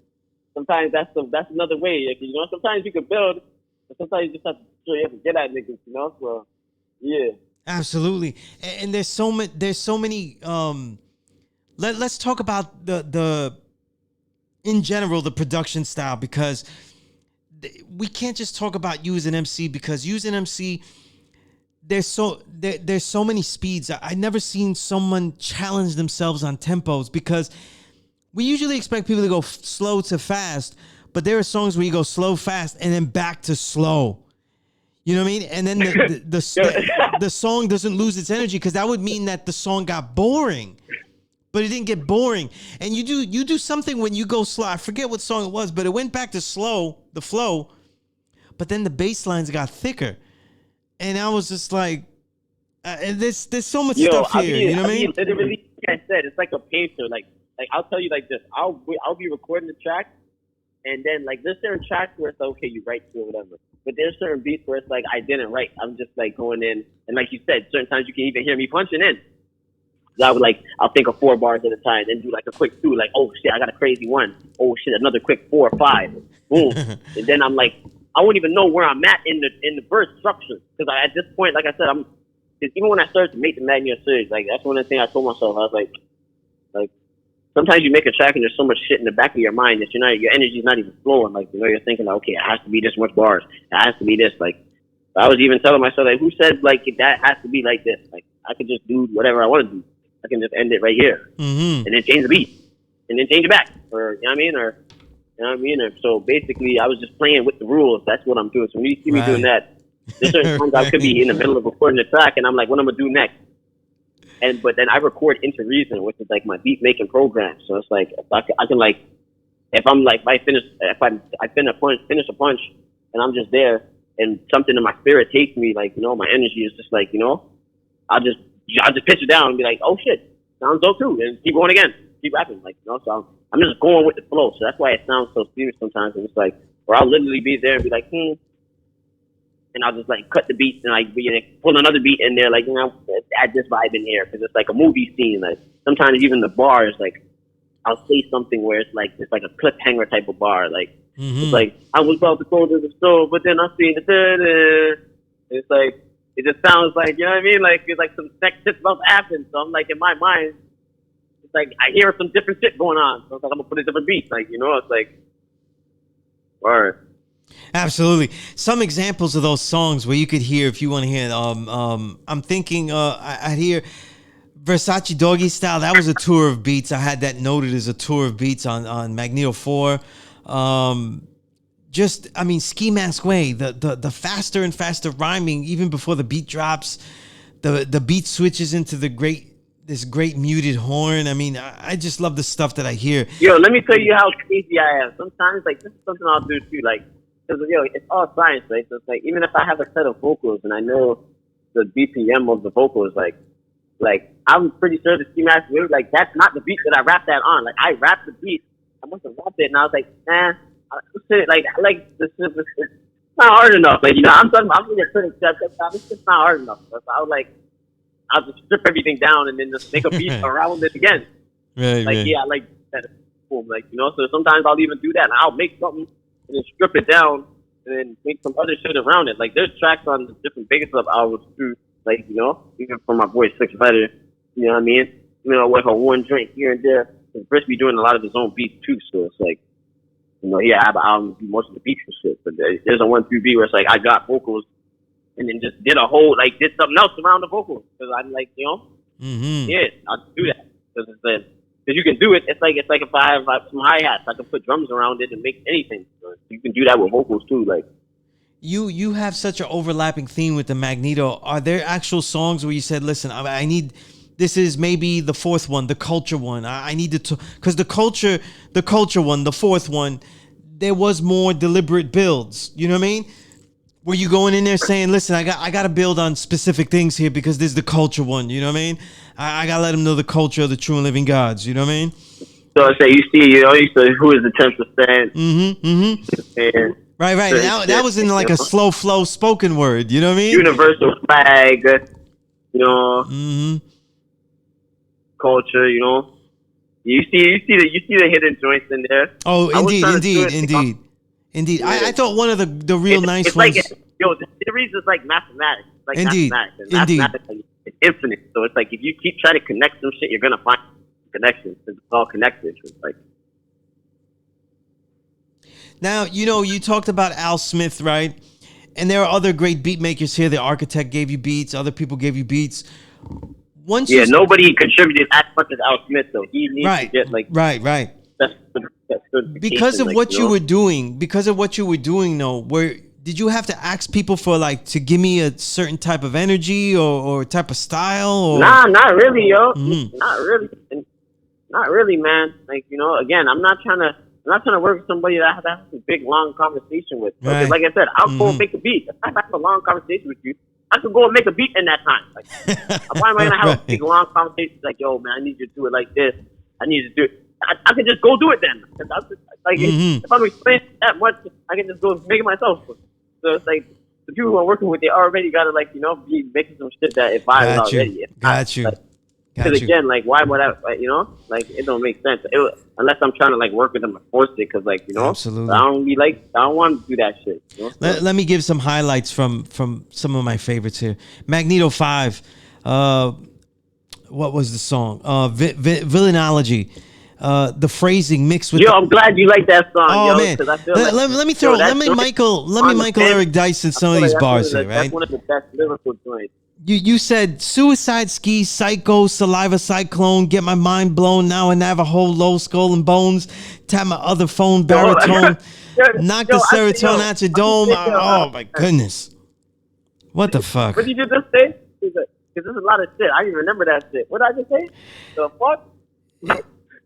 sometimes that's another way. Like, sometimes you can build, but sometimes you just have to get at niggas, so, yeah. Absolutely. And there's so many, let's talk about the in general, the production style, because we can't just talk about you as an MC, because you as an MC, there's so many speeds. I never seen someone challenge themselves on tempos, because we usually expect people to go slow to fast, but there are songs where you go slow, fast, and then back to slow. You know what I mean? And then the song doesn't lose its energy, because that would mean that the song got boring. But it didn't get boring. And you do something when you go slow. I forget what song it was, but it went back to slow, the flow. But then the bass lines got thicker. And I was just like, there's so much stuff here. You know what I mean? Literally, like I said, it's like a painter. Like I'll tell you like this. I'll be recording the track, and then like there's certain tracks where it's like, okay, you write to it, whatever. But there's certain beats where it's like I didn't write. I'm just like going in, and like you said, certain times you can even hear me punching in. I'll think of 4 bars at a time, then do like a quick 2, like, oh shit, I got a crazy 1. Oh shit, another quick 4 or 5. Boom. And then I'm like, I won't even know where I'm at in the verse structure. Because at this point, like I said, even when I started to make the Magneto series, like that's one of the things I told myself. I was like sometimes you make a track and there's so much shit in the back of your mind that your energy's not even flowing. Like, you're thinking like, okay, it has to be this much bars. It has to be this. Like, I was even telling myself, like, who said like that has to be like this? Like, I could just do whatever I want to do. I can just end it right here, and then change the beat, and then change it back, or you know what I mean. Or so basically, I was just playing with the rules. That's what I'm doing. So when you see me doing that, there's certain times I could be in the middle of recording the track, and I'm like, what I'm gonna do next? But then I record into Reason, which is like my beat making program. So it's like I can like if I finish a punch, and I'm just there, and something in my spirit takes me, like my energy is just like I'll just pitch it down and be like, oh shit, sounds dope too, and keep going again, keep rapping, like So I'm just going with the flow. So that's why it sounds so serious sometimes. And it's like, or I'll literally be there and be like, and I'll just like cut the beat and like pull another beat in there, like add this vibe in here, because it's like a movie scene. Like sometimes even the bars, like I'll say something where it's like a cliffhanger type of bar, like it's like I was about to go to the store, but then I seen the it's like. It just sounds like, you know what I mean? Like, it's like some next shit's about to happen. So I'm like, in my mind, it's like I hear some different shit going on. So it's like I'm gonna put a different beat. Like, you know, it's like, or Absolutely. Some examples of those songs where you could hear, if you want to hear. I'm thinking. I hear Versace Doggy Style. That was a tour of beats. I had that noted as a tour of beats on Magneto 4. I mean, Ski Mask Way. The faster and faster rhyming, even before the beat drops. The beat switches into this great muted horn. I mean, I just love the stuff that I hear. Yo, let me tell you how crazy I am. Sometimes, like, this is something I'll do too. Like, because, yo, it's all science, right? So it's like, even if I have a set of vocals and I know the BPM of the vocals, like I'm pretty sure the Ski Mask Wave, like, that's not the beat that I rap that on. Like, I rap the beat. I must have rapped it, and I was like, it's not hard enough. Like, you know, I'm going to put it, it's just not hard enough. So I was like, I'll just strip everything down and then just make a beat around it again. Right. Yeah, I like that. Like, you know, so sometimes I'll even do that. And I'll make something and then strip it down and then make some other shit around it. Like, there's tracks on the different Biggest Love albums too. Like, you know, even from my boy Six Letter, you know what I mean? You know, with a one drink here and there. Because Chris be doing a lot of his own beats too. So it's like, you know, I have an album do most of the beats and shit. But there's a 1-2 beat where it's like I got vocals and then just did something else around the vocals. Because I'm like, you know, yeah, I'll do that. Because you can do it. It's like if I have some hi-hats, I can put drums around it and make anything. So you can do that with vocals too. Like, you have such an overlapping theme with the Magneto. Are there actual songs where you said, listen, I need, this is maybe the fourth one, the culture one. I need to, because the culture one, the fourth one, there was more deliberate builds. You know what I mean? Were you going in there saying, listen, I got to build on specific things here because this is the culture one. You know what I mean? I got to let them know the culture of the true and living gods. You know what I mean? So I say, you say, who is the 10%? And Right. That was in like a slow flow spoken word. You know what I mean? Universal flag, you know, culture, you know. You see the hidden joints in there. Oh, indeed. I thought one of the real nice it's ones. Like, the series is like mathematics. It's like mathematics. And mathematics, it's infinite. So it's like if you keep trying to connect some shit, you're gonna find connections. It's all connected. It's like. Now, you know, you talked about Al Smith, right? And there are other great beat makers here. The Architect gave you beats. Other people gave you beats. Nobody contributed as much as Al Smith, though. He needs to get like right. Because of what you were doing, though, did you have to ask people for like to give me a certain type of energy or type of style? Or? Nah, not really, yo. Not really, man. Like, you know, again, I'm not trying to work with somebody that I have to have a big, long conversation with. Right. Because like I said, I'll go and make a beat. If I have a long conversation with you, I could go and make a beat in that time. Like, why am I going to have a big, long conversation? Like, yo, man, I need you to do it like this. I need you to do it. I can just go do it then. If I'm explaining that much, I can just go make it myself. So it's like, the people who I'm working with, they already got to, like, you know, be making some shit that if I was already. Got you. Because again, like, why would I, you know, like, it don't make sense. Unless I'm trying to, like, work with them and force it, because, like, you know, absolutely. I don't want to do that shit. You know? Let me give some highlights from some of my favorites here. Magneto 5. What was the song? Villainology. The phrasing mixed with. Yo, I'm glad you like that song. Oh, yo, man, I feel let me Michael Eric Dyson some of these bars here, right? That's one of the best lyrical joints. You said suicide ski, psycho, saliva cyclone, get my mind blown now and Navajo, low skull and bones, tap my other phone, baritone, knock the serotonin out your dome. Oh my goodness. What the fuck? What did you just say? Because there's a lot of shit. I didn't remember that shit. What did I just say? The fuck?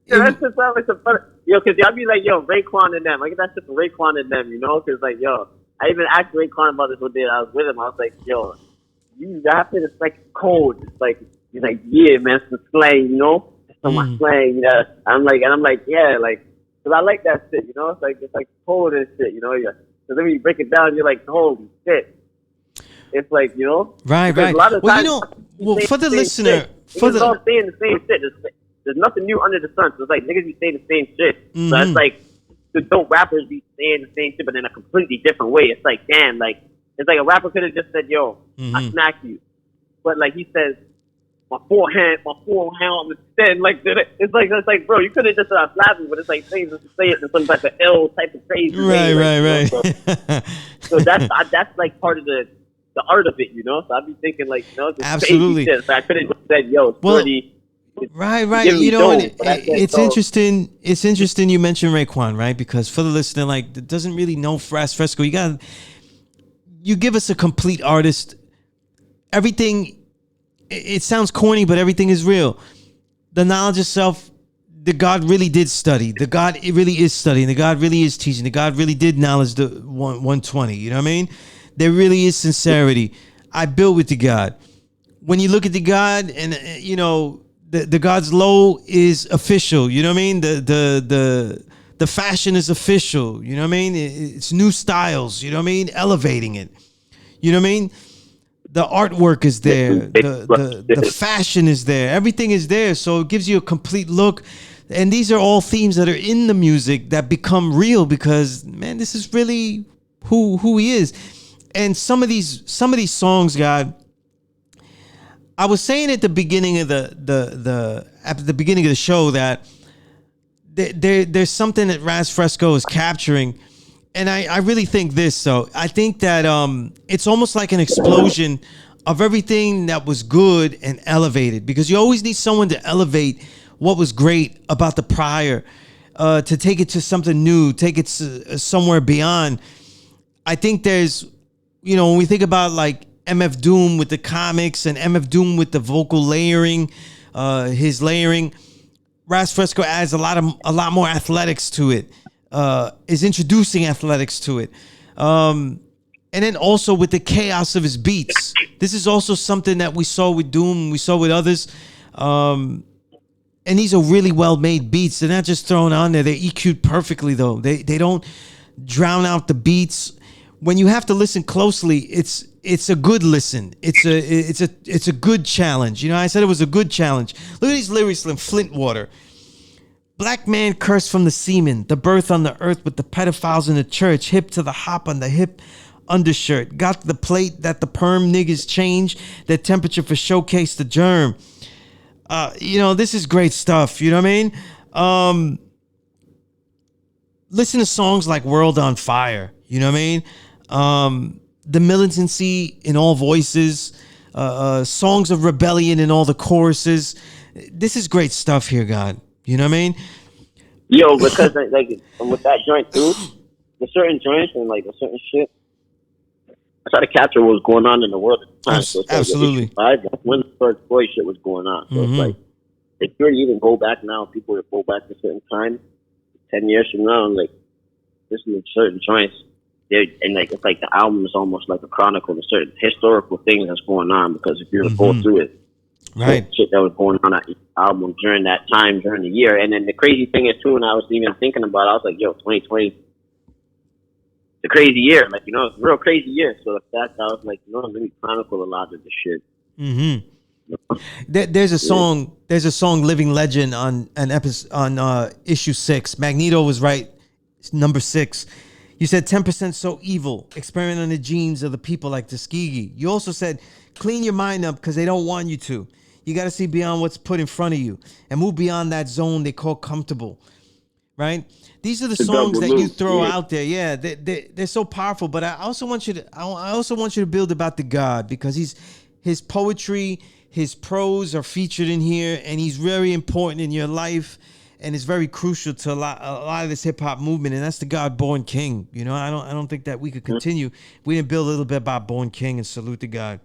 That's just like some fun. Yo, because y'all be like, yo, Raekwon and them. I get that shit from Raekwon and them, you know? Because, like, yo, I even asked Raekwon about this one day. I was with him. I was like, yo, you got it. It's like cold. It's like, he's like, yeah, man, it's the slang, you know? It's some my slang, you know? I'm like, yeah, like, because I like that shit, you know? It's like cold and shit, you know? So then when you break it down, you're like, holy shit. It's like, you know? Right. A lot of times, for the listener, they're all saying the same shit. There's nothing new under the sun. So it's like niggas be saying the same shit. So it's like the dope rappers be saying the same shit, but in a completely different way. It's like, damn, like, it's like a rapper could have just said, yo, I smacked you. But like he says, my forehand on the stand, like it's like, bro, you could have just started laughing, but it's like things to say it in some type of ill type of crazy way. Right. So that's like part of the art of it, you know. So I'd be thinking like, you know, this Absolutely. crazy shit. So I could have just said, yo, Shorty. Right. You know, and it's interesting. It's interesting you mentioned Raekwon, right? Because for the listener, like, that doesn't really know Fresco, you give us a complete artist. Everything. It sounds corny, but everything is real. The knowledge of self, the God really did study. The God it really is studying. The God really is teaching. The God really did knowledge the 120. You know what I mean? There really is sincerity. I built with the God. When you look at the God, and you know, the God's low is official. You know what I mean? The fashion is official. You know what I mean? It's new styles. You know what I mean? Elevating it. You know what I mean? The artwork is there. The fashion is there. Everything is there. So it gives you a complete look. And these are all themes that are in the music that become real because, man, this is really who he is. And some of these songs, God, I was saying at the beginning of the beginning of the show that there's something that Raz Fresco is capturing. And I really think this. So I think that it's almost like an explosion of everything that was good and elevated, because you always need someone to elevate what was great about the prior, to take it to something new, take it to somewhere beyond. I think there's, you know, when we think about like MF Doom with the comics and MF Doom with the vocal layering, his layering, Raz Fresco adds a lot more athletics to it. Is introducing athletics to it. And then also with the chaos of his beats. This is also something that we saw with Doom, we saw with others. And these are really well-made beats. They're not just thrown on there. They're EQ'd perfectly, though. They don't drown out the beats. When you have to listen closely, it's a good listen. It's a good challenge. You know, I said it was a good challenge. Look at these lyrics from Flintwater. Black man cursed from the semen, the birth on the earth with the pedophiles in the church, hip to the hop on the hip undershirt. Got the plate that the perm niggas change, their temperature for showcase the germ. You know, this is great stuff. You know what I mean? Listen to songs like World on Fire. You know what I mean? The militancy in all voices, songs of rebellion in all the choruses. This is great stuff here, God. You know what I mean? Yo, because like with that joint too, the certain joints and like the certain shit, I try to capture what was going on in the world at the time. So it's absolutely. Like, that's when the first boy shit was going on. So it's like, if you even go back now, people would go back to a certain time, 10 years from now, and like listen to certain joints. And like it's like the album is almost like a chronicle of certain historical things that's going on, because if you were to go through it. Right. Shit that was going on at the album during that time, during the year. And then the crazy thing is too, and I was even thinking about it, I was like, yo, 2020, it's a crazy year. Like, you know, it's a real crazy year. So the fact I was like, you know, let me chronicle a lot of this shit. Mm-hmm. There's a song, Living Legend, on an episode on issue 6. Magneto was right, number 6. You said 10% so evil, experiment on the genes of the people like Tuskegee. You also said clean your mind up because they don't want you to. You got to see beyond what's put in front of you and move beyond that zone they call comfortable, right? These are the songs that you throw out there. Yeah, they're so powerful. But I also want you to build about the God, because his poetry, his prose are featured in here, and he's very important in your life, and it's very crucial to a lot of this hip hop movement. And that's the God Born King. You know, I don't think that we could continue. We didn't build a little bit about Born King and salute the God.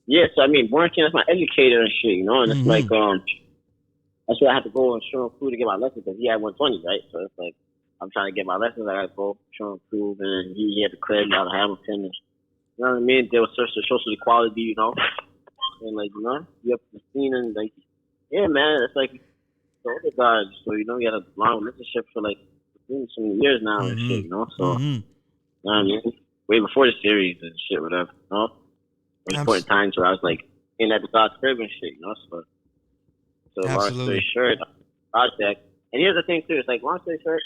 Yes, I mean, Born King is my educator and shit, you know, and it's like, that's why I have to go and show him crew to get my lessons, because he had 120, right? So it's like, I'm trying to get my lessons, I gotta go show him crew, and he had the credit out of Hamilton, and, you know what I mean? There was social equality, you know, and like, you know, you have the scene, and like, yeah, man, it's like, the other guys, so, you know, we had a long relationship for like, some years now and shit, you know, so, you know what I mean? Way before the series and shit, whatever, you know? There was important times where I was like in at the God's crib and shit, you know. So long story short, project. And here's the thing too: it's like long story short,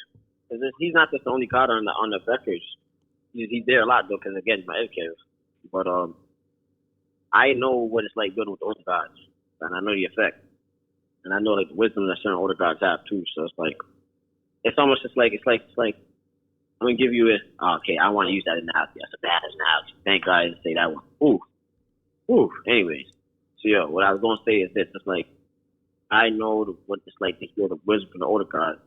he's not just the only God on the records. He's there a lot though, because again, my educators. But I know what it's like dealing with older guys, and I know the effect, and I know like the wisdom that certain older guys have too. So it's like it's almost just like it's like I'm gonna give you a okay. I want to use that analogy. That's a bad analogy. Thank God I didn't say that one. Ooh. Anyways, so yo, what I was gonna say is this: it's like I know what it's like to hear the wisdom from the older guys.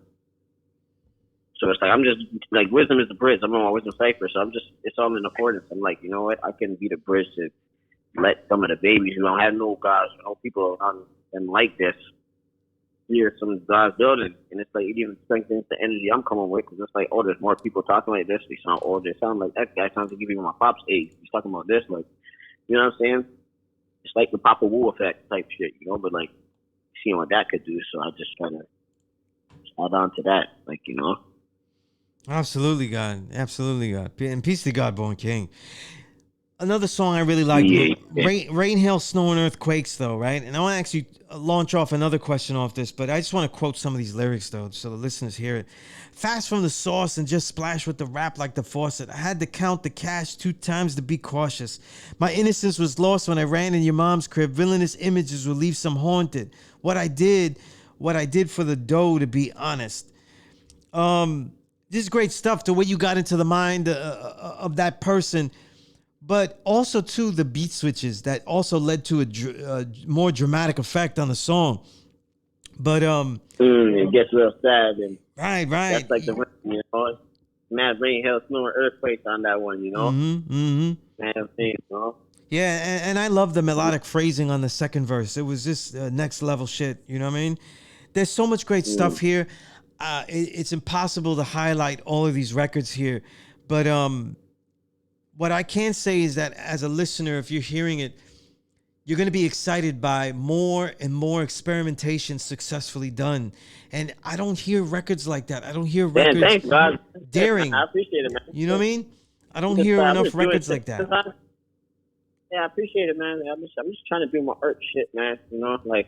So it's like I'm just like wisdom is the bridge. I'm on my wisdom cipher, so it's all in accordance. I'm like, you know what? I can be the bridge to let some of the babies who don't have no guys, no people around them like this, hear some guys building, and it's like it even strengthens the energy I'm coming with because it's like, oh, there's more people talking like this. They sound older. They sound like that guy sounds like even my pop's age. He's talking about this, like, you know what I'm saying? It's like the Papa Wu effect type shit, you know. But like seeing what that could do, so I just kind of add on to that, like, you know. Absolutely, God. Absolutely, God. And peace to God, Born King. Another song I really like, Rain, Hail, Snow, and Earthquakes, though, right? And I want to actually launch off another question off this, but I just want to quote some of these lyrics, though, so the listeners hear it. Fast from the source and just splash with the rap like the faucet. I had to count the cash 2 times to be cautious. My innocence was lost when I ran in your mom's crib. Villainous images will leave some haunted. What I did for the dough, to be honest. This is great stuff, the way you got into the mind of that person, but also too the beat switches that also led to a more dramatic effect on the song. But it gets real sad, and right, that's like the, you know, mad rain, hail, snow, and earthquakes on that one, you know. Man, things, you know. Yeah, and I love the melodic phrasing on the second verse. It was just next level shit. You know what I mean? There's so much great stuff here. It's impossible to highlight all of these records here, but what I can say is that as a listener, if you're hearing it, you're going to be excited by more and more experimentation successfully done. And I don't hear records like that. I don't hear records thanks, God. daring. I appreciate it, man. You know what I mean? I don't hear enough records like that. Yeah, I appreciate it, man. I'm just trying to do my art shit, man. You know, like,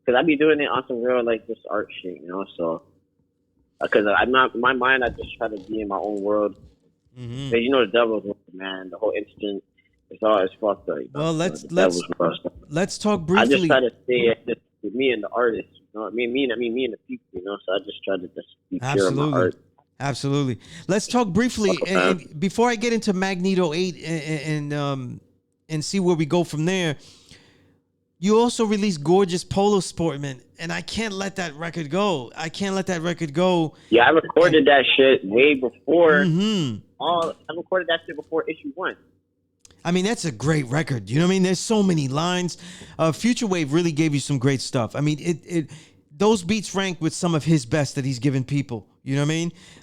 because I be doing it on some real, like, just art shit, you know, so. Because I'm not, in my mind, I just try to be in my own world. Because you know the devil's world, man. The whole instant, it's fucked up. Well, let's talk briefly. I just try to stay just with me and the artist. You know, me and the people. You know, so I just try to just be pure in my art. Absolutely. Let's talk briefly, and before I get into Magneto 8 and see where we go from there. You also released Gorgeous Polo Sportman, and I can't let that record go. Yeah, I recorded that shit way before. I recorded that shit before issue 1. I mean, that's a great record. You know what I mean? There's so many lines. Future Wave really gave you some great stuff. I mean, those beats rank with some of his best that he's given people. You know what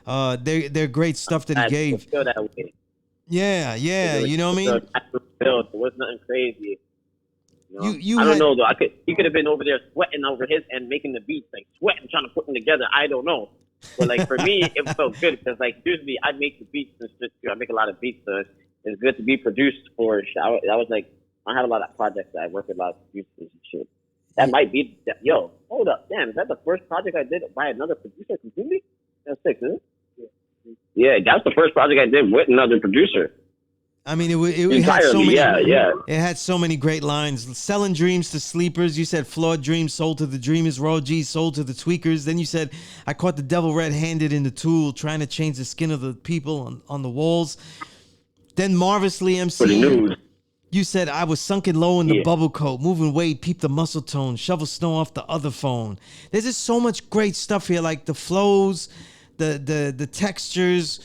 I mean? They're great stuff that he gave. Feel that way. Yeah. You know what I mean? It was nothing crazy. You I don't know though. He could have been over there sweating over his end, making the beats, like sweating, trying to put them together. I don't know, but like for me, it felt good because like usually I make the beats and shit too. I make a lot of beats, so it's good to be produced for. I was like, I have a lot of projects that I work with a lot of producers and shit. That might be hold up, damn, is that the first project I did by another producer completely? That's sick, isn't it? Yeah, that's the first project I did with another producer. I mean, it had so many. It had so many great lines. Selling dreams to sleepers. You said flawed dreams sold to the dreamers. Raw G's sold to the tweakers. Then you said I caught the devil red-handed in the tool, trying to change the skin of the people on the walls. Then marvelously MC. You said I was sunken low in the bubble coat, moving weight, peep the muscle tone, shovel snow off the other phone. There's just so much great stuff here, like the flows, the textures.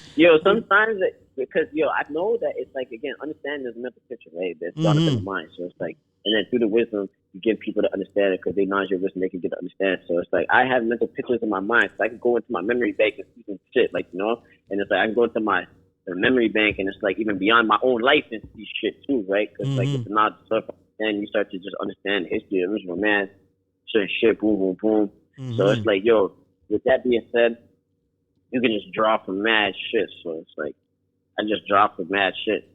Sometimes. Because, I know that it's like, again, understanding is a mental picture, right? That's done up in the mind. So it's like, and then through the wisdom, you give people to understand it because they acknowledge your wisdom, they can get to understand. So it's like, I have mental pictures in my mind. So I can go into my memory bank and see some shit, like, you know? And it's like, I can go into the memory bank and it's like even beyond my own life and see shit too, right? Because like, it's not stuff, and you start to just understand the history of the original man, certain shit, boom, boom, boom. So it's like, with that being said, you can just draw from mad shit. So it's like, I just drop the mad shit.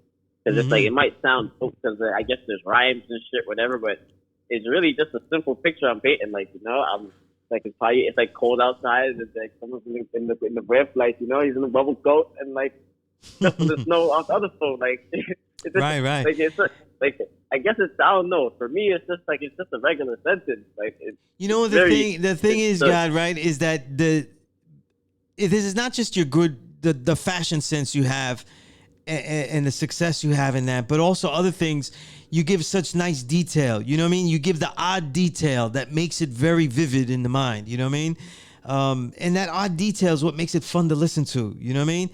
Because it's like, it might sound dope because I guess there's rhymes and shit, whatever, but it's really just a simple picture I'm painting. Like, I'm like, it's like cold outside. It's like someone's in the breath, like, he's in the bubble coat and like, the snow off the other phone. Like, it's just, right. Like, it's like I guess it's I don't know. For me, it's just a regular sentence. Like it's You know the thing is, God, right, is that this is not just your the fashion sense you have and the success you have in that, but also other things. You give such nice detail. You know what I mean? You give the odd detail that makes it very vivid in the mind. You know what I mean? And that odd detail is what makes it fun to listen to. You know what I mean?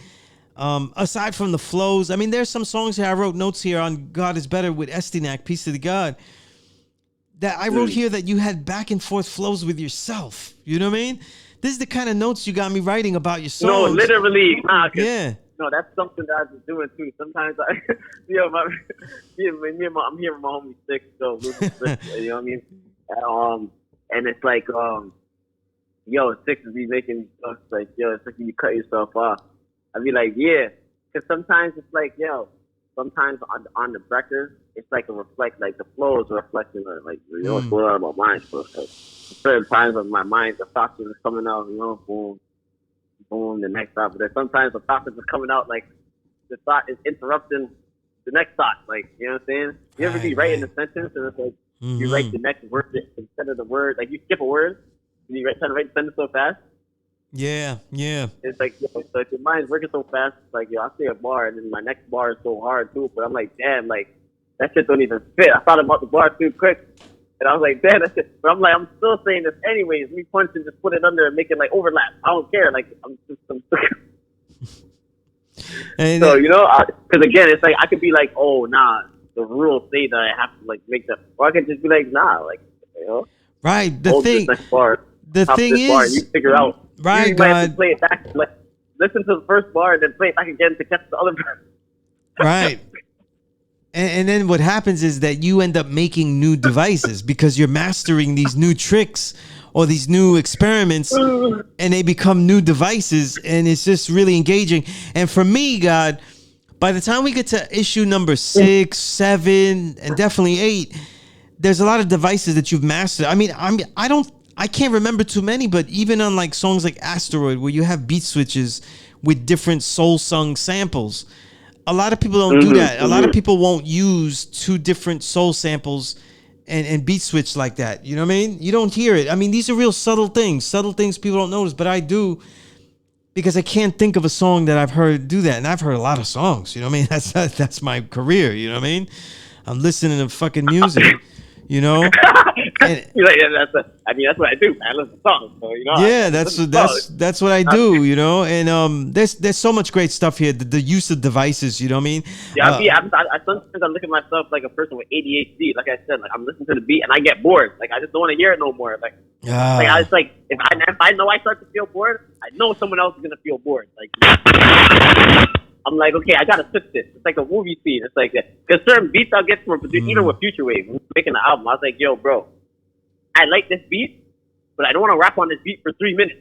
Aside from the flows, I mean, there's some songs here. I wrote notes here on God is Better with S.STREET, Peace to the God, that I wrote here that you had back and forth flows with yourself. You know what I mean? This is the kind of notes you got me writing about your songs. No, literally. Yeah. No, that's something that I was doing too. Sometimes I'm hearing my homie Six, so you know what I mean? And it's like, Six is be making stuff like, it's like you cut yourself off. I'd be like, yeah, because sometimes it's like, sometimes on the record, it's like like the flow is a reflection of like, what's going on in my mind. So it's like, certain times of my mind, the thoughts are coming out, boom, boom, the next thought. But then sometimes the thoughts are coming out like the thought is interrupting the next thought. Like, you know what I'm saying? You ever be writing a sentence and it's like you write the next word instead of the word, like you skip a word and you try to write the sentence so fast. Yeah. It's like, it's like your mind's working so fast. It's like, I say a bar and then my next bar is so hard too. But I'm like, damn, like that shit don't even fit. I thought about the bar too quick. And I was like, damn, that's it. But I'm like, I'm still saying this anyways. Me punch and just put it under and make it like overlap. I don't care. Like, I'm so, because again, it's like, I could be like, oh, nah, the rules say that I have to like make that. Or I could just be like, nah, like, Right. The thing is, and you figure out. Right, you might have to play it back. Like, listen to the first bar and then play it back again to catch the other bar. Right. And then what happens is that you end up making new devices because you're mastering these new tricks or these new experiments, and they become new devices, and it's just really engaging. And for me, God, by the time we get to issue number 6, 7, and definitely 8, there's a lot of devices that you've mastered. I mean, I can't remember too many, but even on like songs like Asteroid, where you have beat switches with different soul sung samples, a lot of people don't do that. A lot of people won't use 2 different soul samples and beat switch like that. You know what I mean? You don't hear it. I mean, these are real subtle things people don't notice, but I do, because I can't think of a song that I've heard do that. And I've heard a lot of songs, you know what I mean? That's my career, you know what I mean? I'm listening to fucking music, you know? And, that's what I do. I listen to songs, so Yeah, that's what I do, you know. And there's so much great stuff here. The use of devices, you know what I mean? Yeah, I sometimes I look at myself like a person with ADHD. Like I said, like I'm listening to the beat and I get bored. Like I just don't want to hear it no more. Like I was like, if I know I start to feel bored, I know someone else is gonna feel bored. Like I'm like, okay, I gotta fix this. It's like a movie scene. It's like because certain beats I'll get from a producer, even with Future Wave, when making the album, I was like, yo, bro, I like this beat, but I don't want to rap on this beat for 3 minutes.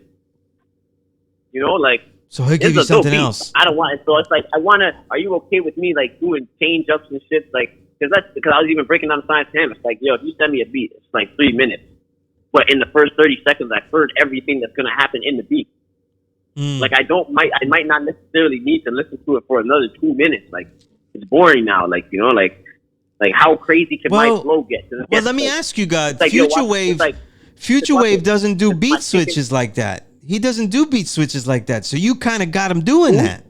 So he'll give you something else. I don't want it. So it's like, are you okay with me like doing change ups and shit? Like, because I was even breaking down the science to him. It's like, yo, if you send me a beat, it's like 3 minutes. But in the first 30 seconds, I've heard everything that's going to happen in the beat. Like, I might not necessarily need to listen to it for another 2 minutes. Like, it's boring now. Like, like how crazy can my flow get? Well, let me ask you, God. Like, Future Wave doesn't do beat switches like that. He doesn't do beat switches like that. So you kind of got him doing that.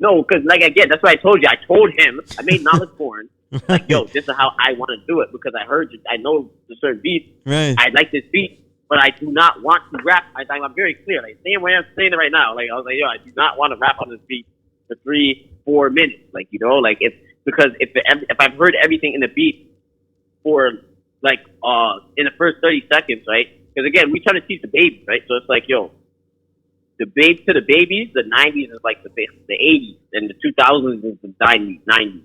No, because again, that's what I told you. I told him, I made Knowledge Born. Like, yo, this is how I want to do it because I heard you. I know the certain beat. Right. I like this beat, but I do not want to rap. I'm very clear. Like, same way I'm saying it right now. Like, I was like, yo, I do not want to rap on this beat for 3-4 minutes. Like, because if I've heard everything in the beat for in the first 30 seconds, right? Because again, we try to teach the babies, right? So it's like, yo, the babies, the 90s is like the 80s, and the 2000s is the 90s.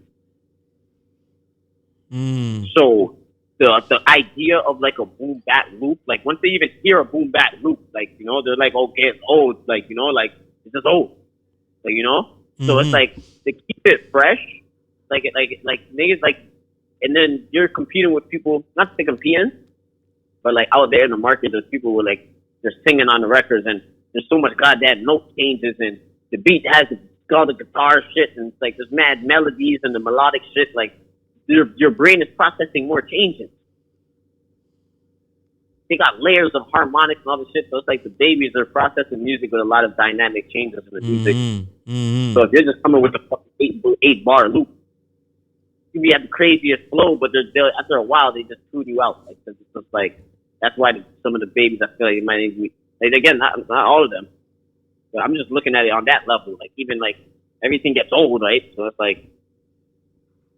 So the idea of like a boom bat loop, like once they even hear a boom bat loop, like they're like, okay, it's old, like like it's just old, like So it's like to keep it fresh. Like niggas like, and then you're competing with people, not to say competing, but like out there in the market, there's people who they're singing on the records and there's so much goddamn note changes and the beat has all the guitar shit, and it's like there's mad melodies and the melodic shit. Like your brain is processing more changes. They got layers of harmonics and all this shit. So it's like the babies are processing music with a lot of dynamic changes in the music. So if you're just coming with a fucking 8-bar loop, you have the craziest flow, but they'll after a while they just tune you out. Like it's just like that's why some of the babies I feel like it might need to be, like again, not all of them. But I'm just looking at it on that level. Like even like everything gets old, right? So it's like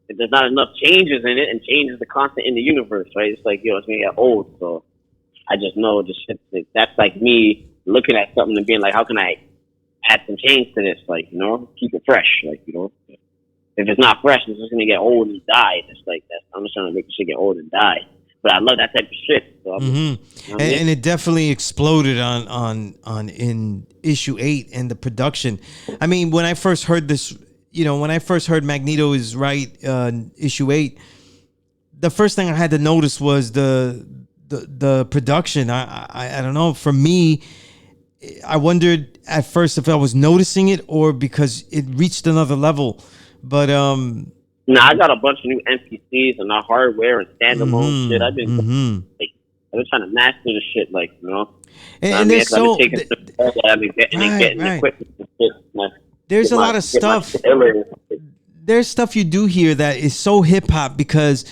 if there's not enough changes in it, and change is the constant in the universe, right? It's like it's gonna get old. So I just know the shit. That's like me looking at something and being like, how can I add some change to this? Like keep it fresh. Like if it's not fresh, it's just gonna get old and die. It's like I'm just trying to make the shit get old and die. But I love that type of shit. So and it definitely exploded on in issue 8 and the production. I mean, when I first heard this, when I first heard Magneto is right, issue 8, the first thing I had to notice was the production. I don't know. For me, I wondered at first if I was noticing it or because it reached another level. But I got a bunch of new NPCs and hardware and standalone shit. I've been trying to master the shit, like And there's so there's a lot of stuff. There's stuff you do here that is so hip hop because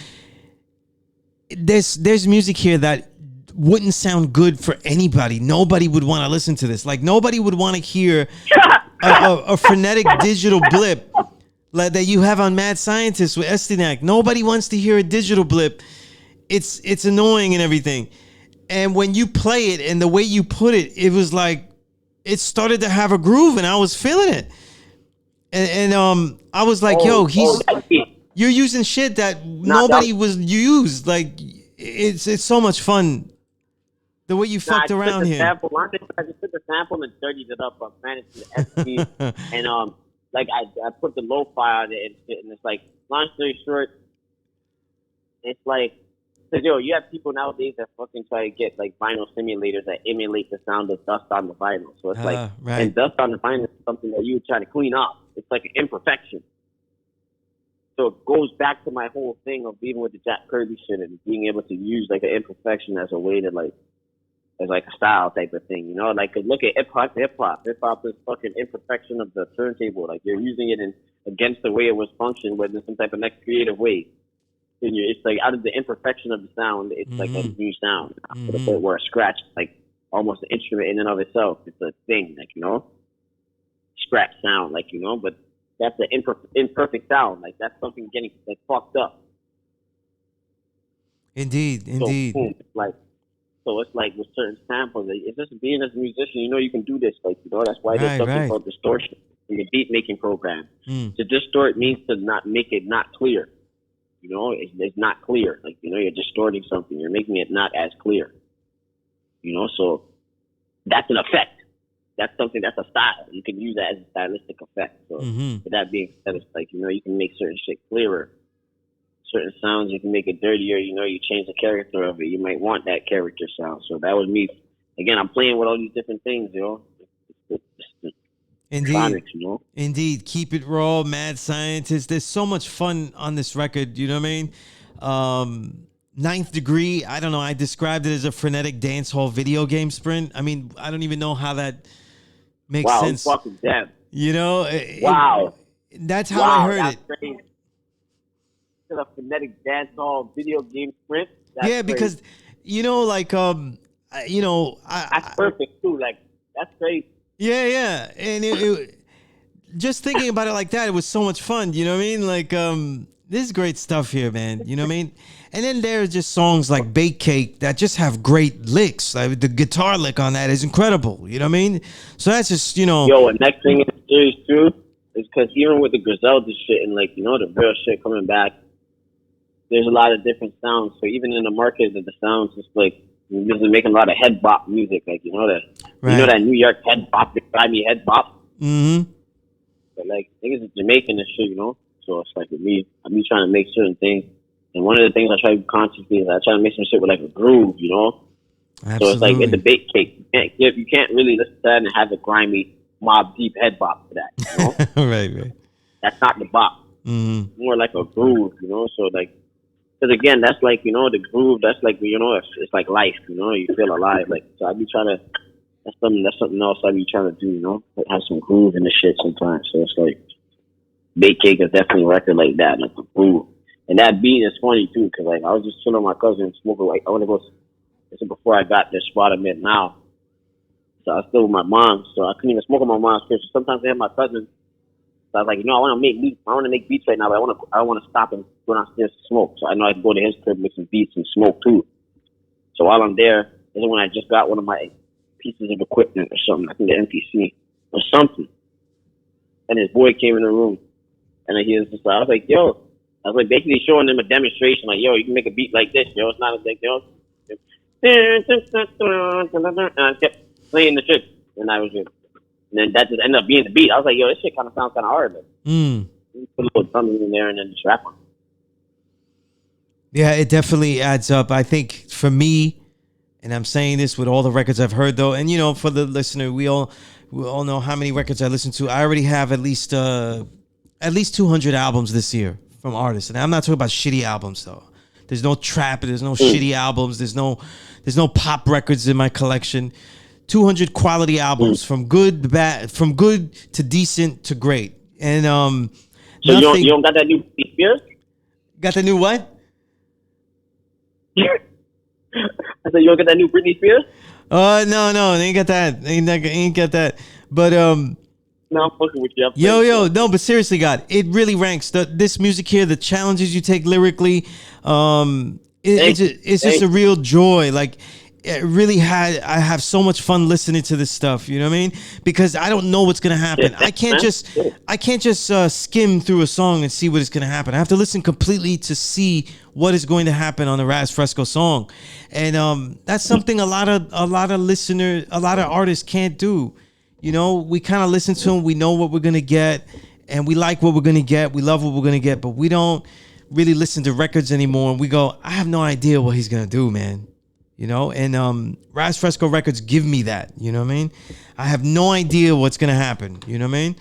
there's music here that wouldn't sound good for anybody. Nobody would want to listen to this. Like nobody would want to hear a frenetic digital blip like that you have on Mad Scientist with S.STREET. Nobody wants to hear a digital blip. It's annoying and everything. And when you play it and the way you put it, it was like it started to have a groove and I was feeling it. And I was like, you're using shit that nobody was used. Like it's so much fun. The way you fucked around here. I just took the sample and dirtied it up. I managed to SP and like I put the lo-fi on it and shit, and it's like, long story short, it's like, cause you have people nowadays that fucking try to get like vinyl simulators that emulate the sound of dust on the vinyl. So it's like, and dust on the vinyl is something that you try to clean up. It's like an imperfection. So it goes back to my whole thing of even with the Jack Kirby shit and being able to use like an imperfection as a way to like, as like a style type of thing, like look at hip hop. Hip hop is fucking imperfection of the turntable. Like you're using it against the way it was functioned, but in some type of next creative way. And it's like out of the imperfection of the sound, it's like a new sound. To the point where a scratch is like almost an instrument in and of itself. It's a thing, like scratch sound, like but that's an imperfect sound. Like that's something getting like fucked up. Indeed. So it's like with certain samples, it's just being as a musician, you can do this. Like, that's why there's something called distortion in the beat making program. To distort means to not make it not clear. It's not clear. Like, you're distorting something. You're making it not as clear. So that's an effect. That's something, that's a style. You can use that as a stylistic effect. So with that being said, it's like, you can make certain shit clearer. Certain sounds you can make it dirtier, you change the character of it. You might want that character sound. So that was me. Again, I'm playing with all these different things, Indeed. Indeed. Keep it raw, Mad Scientist. There's so much fun on this record, you know what I mean? Ninth Degree, I don't know, I described it as a frenetic dance hall video game sprint. I mean, I don't even know how that makes sense. Wow, fucking damn. Wow. That's how I heard it. Crazy. A frenetic dance hall video game sprint. That's because that's perfect too. Like that's crazy. Yeah, and it just thinking about it like that, it was so much fun. You know what I mean? Like this is great stuff here, man. You know what I mean? And then there's just songs like Bake Cake that just have great licks. Like the guitar lick on that is incredible. You know what I mean? So that's just Yo, and next thing in the series too is because even with the Griselda shit and like the real shit coming back. There's a lot of different sounds. So even in the market of the sounds, it's like you're making a lot of head bop music. Like that New York head bop, the grimy head bop. But like niggas is Jamaican and shit, So it's like with me, I'm trying to make certain things. And one of the things I try to consciously is I try to make some shit with like a groove, Absolutely. So it's like in the Bake Cake, you can't really listen to that and have a grimy Mob Deep head bop to that, you know? Right. That's not the bop. Mm-hmm. More like a groove, you know? So, like, because again, that's like, you know, the groove, that's like, you know, it's like life, you know? You feel alive. Like, so I be trying to, that's something else I be trying to do, you know? Like, have some groove in the shit sometimes. So it's like, Bake Cake is definitely a record like that, like the groove. And that beat is funny too, because like I was just chilling with my cousin smoking. Like I want to go. This is before I got this spot I'm at now. So I was still with my mom, so I couldn't even smoke on my mom's crib. So sometimes I have my cousin. So I was like, you know, I want to make beats. I want to make beats right now, but I don't want to stop and go downstairs to smoke. So I know I can go to his crib, make some beats, and smoke too. So while I'm there, is when I just got one of my pieces of equipment or something. I think the MPC or something. And his boy came in the room, and he was just like, I was like, yo. I was like basically showing them a demonstration, like, yo, you can make a beat like this, yo. It's not like, yo. And I kept playing the shit, and I was just, and then that just ended up being the beat. I was like, yo, this shit kind of sounds kind of hard. Like, put a little drum in there and then just rap on it. Yeah, it definitely adds up. I think for me, and I'm saying this with all the records I've heard though, and you know, for the listener, we all know how many records I listen to. I already have at least 200 albums this year from artists, and I'm not talking about shitty albums though. There's no trap, there's no shitty albums, there's no pop records in my collection. 200 quality albums from good to bad, from good to decent to great. And so you don't got that new Britney Spears? Got the new what? I said you don't get that new Britney Spears? No, they ain't got that. Ain't got that. But No, I'm fucking with you. No, but seriously, God, it really ranks. This music here, the challenges you take lyrically, it's just a real joy. Like, I have so much fun listening to this stuff. You know what I mean? Because I don't know what's gonna happen. I can't just skim through a song and see what is gonna happen. I have to listen completely to see what is going to happen on the Raz Fresco song, and that's something a lot of artists can't do. You know, we kind of listen to him. We know what we're going to get, and we like what we're going to get. We love what we're going to get, but we don't really listen to records anymore. And we go, I have no idea what he's going to do, man. You know, and Raz Fresco Records give me that. You know what I mean? I have no idea what's going to happen. You know what I mean?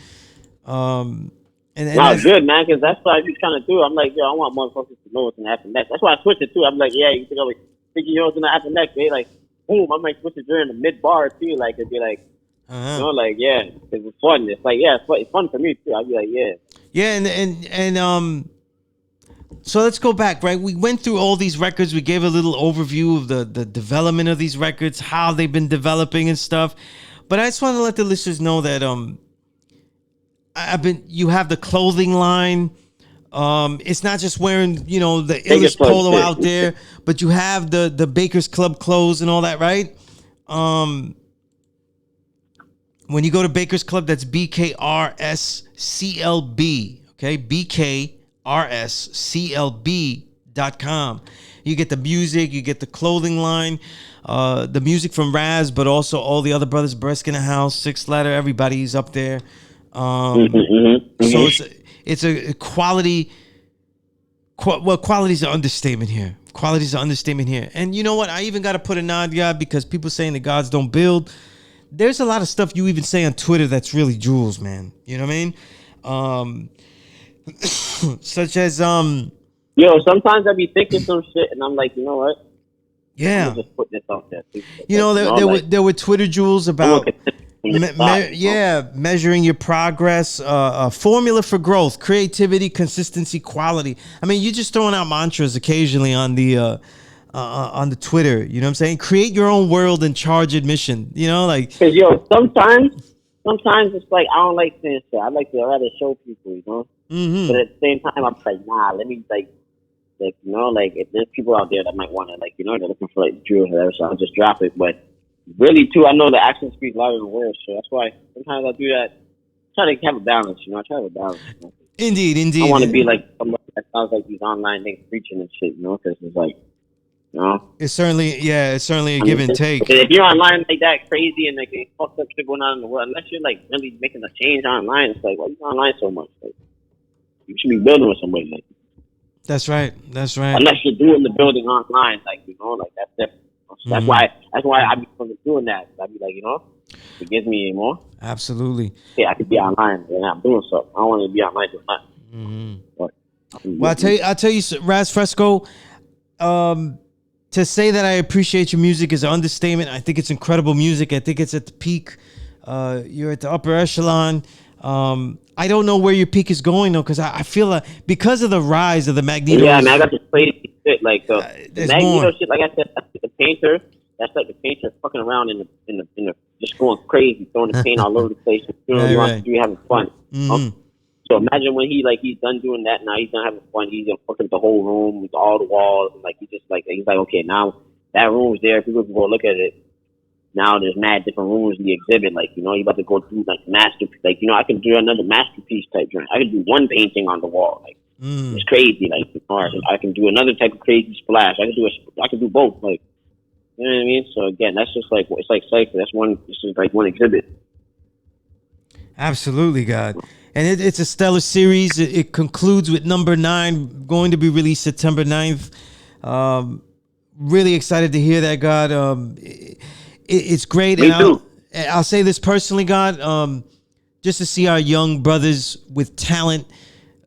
And that's good, man, because that's what I be trying to do. I'm like, yo, I want motherfuckers to know what's going to happen next. That's why I switched it, too. I'm like, yeah, you think I'm like, thinking you know what's going to happen next. They like, boom, I might switch it during the mid-bar, too. Like, it'd be like, you know, like, yeah, because it's fun. It's like, yeah, it's fun for me too. I'd be like, yeah. Yeah, and so let's go back, right? We went through all these records. We gave a little overview of the development of these records, how they've been developing and stuff. But I just want to let the listeners know that you have the clothing line. It's not just wearing, you know, the illest polo out there, but you have the Baker's Club clothes and all that, right? When you go to Baker's Club, that's BKRSCLB, okay? BKRSCLB.com. You get the music, you get the clothing line, the music from Raz, but also all the other brothers, Bresk in the House, Six Letter, everybody's up there. So it's a quality. Quality is an understatement here. Quality is an understatement here. And you know what? I even got to put a nod, God, because people saying the gods don't build. There's a lot of stuff you even say on Twitter that's really jewels, man. You know what I mean? Such as yo, sometimes I be thinking some shit and I'm like, you know what? Yeah. I'm just put this out there. You know, there were Twitter jewels about measuring your progress, a formula for growth, creativity, consistency, quality. I mean, you're just throwing out mantras occasionally on the Twitter, you know what I'm saying? Create your own world and charge admission, you know, like. Because, yo, sometimes it's like, I don't like saying shit. I like to rather show people, you know? Mm-hmm. But at the same time, I'm like, nah, let me, like, you know, like, if there's people out there that might want to, like, you know, they're looking for, like, drills or whatever, so I'll just drop it. But really, too, I know the actions speak louder than words, so that's why sometimes I do that. Try to have a balance, you know? I try to have a balance. You know? Indeed. I want to be like somebody that sounds like these online things preaching and shit, you know? Because it's like, you know? It's certainly a give and take. If you're online like that crazy and like fucked up shit going on in the world, unless you're like really making a change online, it's like, why you online so much? Like, you should be building with somebody like. That's right. Unless you're doing the building online, like, you know, like that's different. That's why I be doing that. I be like, you know, it gives me more. Absolutely. Yeah, I could be online and I'm doing something. I don't want to be online doing nothing. But Well, I'll tell you, Raz Fresco. To say that I appreciate your music is an understatement. I think it's incredible music. I think it's at the peak. You're at the upper echelon. I don't know where your peak is going though, because I feel like because of the rise of the Magneto. Yeah, man, I got this crazy shit like the Magneto more. shit. Like I said, that's like the painter. That's like the painter fucking around in the just going crazy, throwing the paint all over the place. You know, Right. you having fun. So imagine when he's done doing that. Now he's done having fun. He's gonna fuck up the whole room with all the walls. And like he's like okay, now that room's there. People can go look at it. Now there's mad different rooms in the exhibit. Like you about to go through like masterpiece. Like I can do another masterpiece type joint. I can do one painting on the wall. Like it's crazy. Like I can do another type of crazy splash. I can do both. Like you know what I mean. So again, that's just like it's like cycle. That's one. This is like one exhibit. Absolutely, God. And it's a stellar series. It concludes with number 9, going to be released September 9th. Really excited to hear that, God. It's great. Me too. I'll say this personally, God. Just to see our young brothers with talent,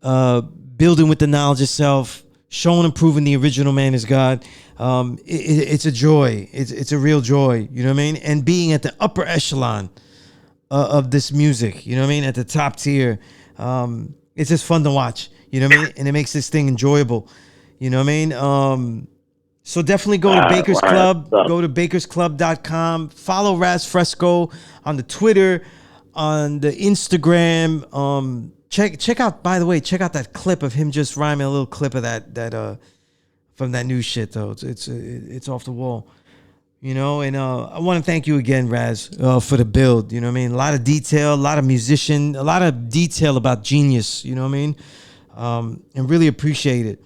building with the knowledge of self, showing and proving the original man is God. It's a joy. It's a real joy. You know what I mean? And being at the upper echelon of this music, you know what I mean, at the top tier, it's just fun to watch, you know what I mean, and it makes this thing enjoyable, you know what I mean. So definitely go to Baker's Club, go to bakersclub.com, follow Raz Fresco on the Twitter, on the Instagram. Check out, by the way, check out that clip of him just rhyming, a little clip of that from that new shit though. It's off the wall. You know, and I want to thank you again, Raz, for the build. You know what I mean? A lot of detail, a lot of musician, a lot of detail about genius. You know what I mean? And really appreciate it.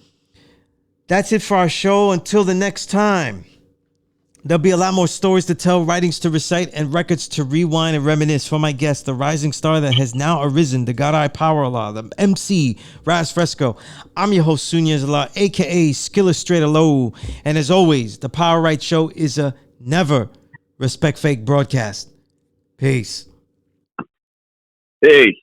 That's it for our show. Until the next time, there'll be a lot more stories to tell, writings to recite, and records to rewind and reminisce for my guest, the rising star that has now arisen, the God Eye Power Allah, the MC, Raz Fresco. I'm your host, Sunez Allah, a.k.a. S.STREET Low. And as always, the Power Right Show is a never respect fake broadcast. Peace. Peace.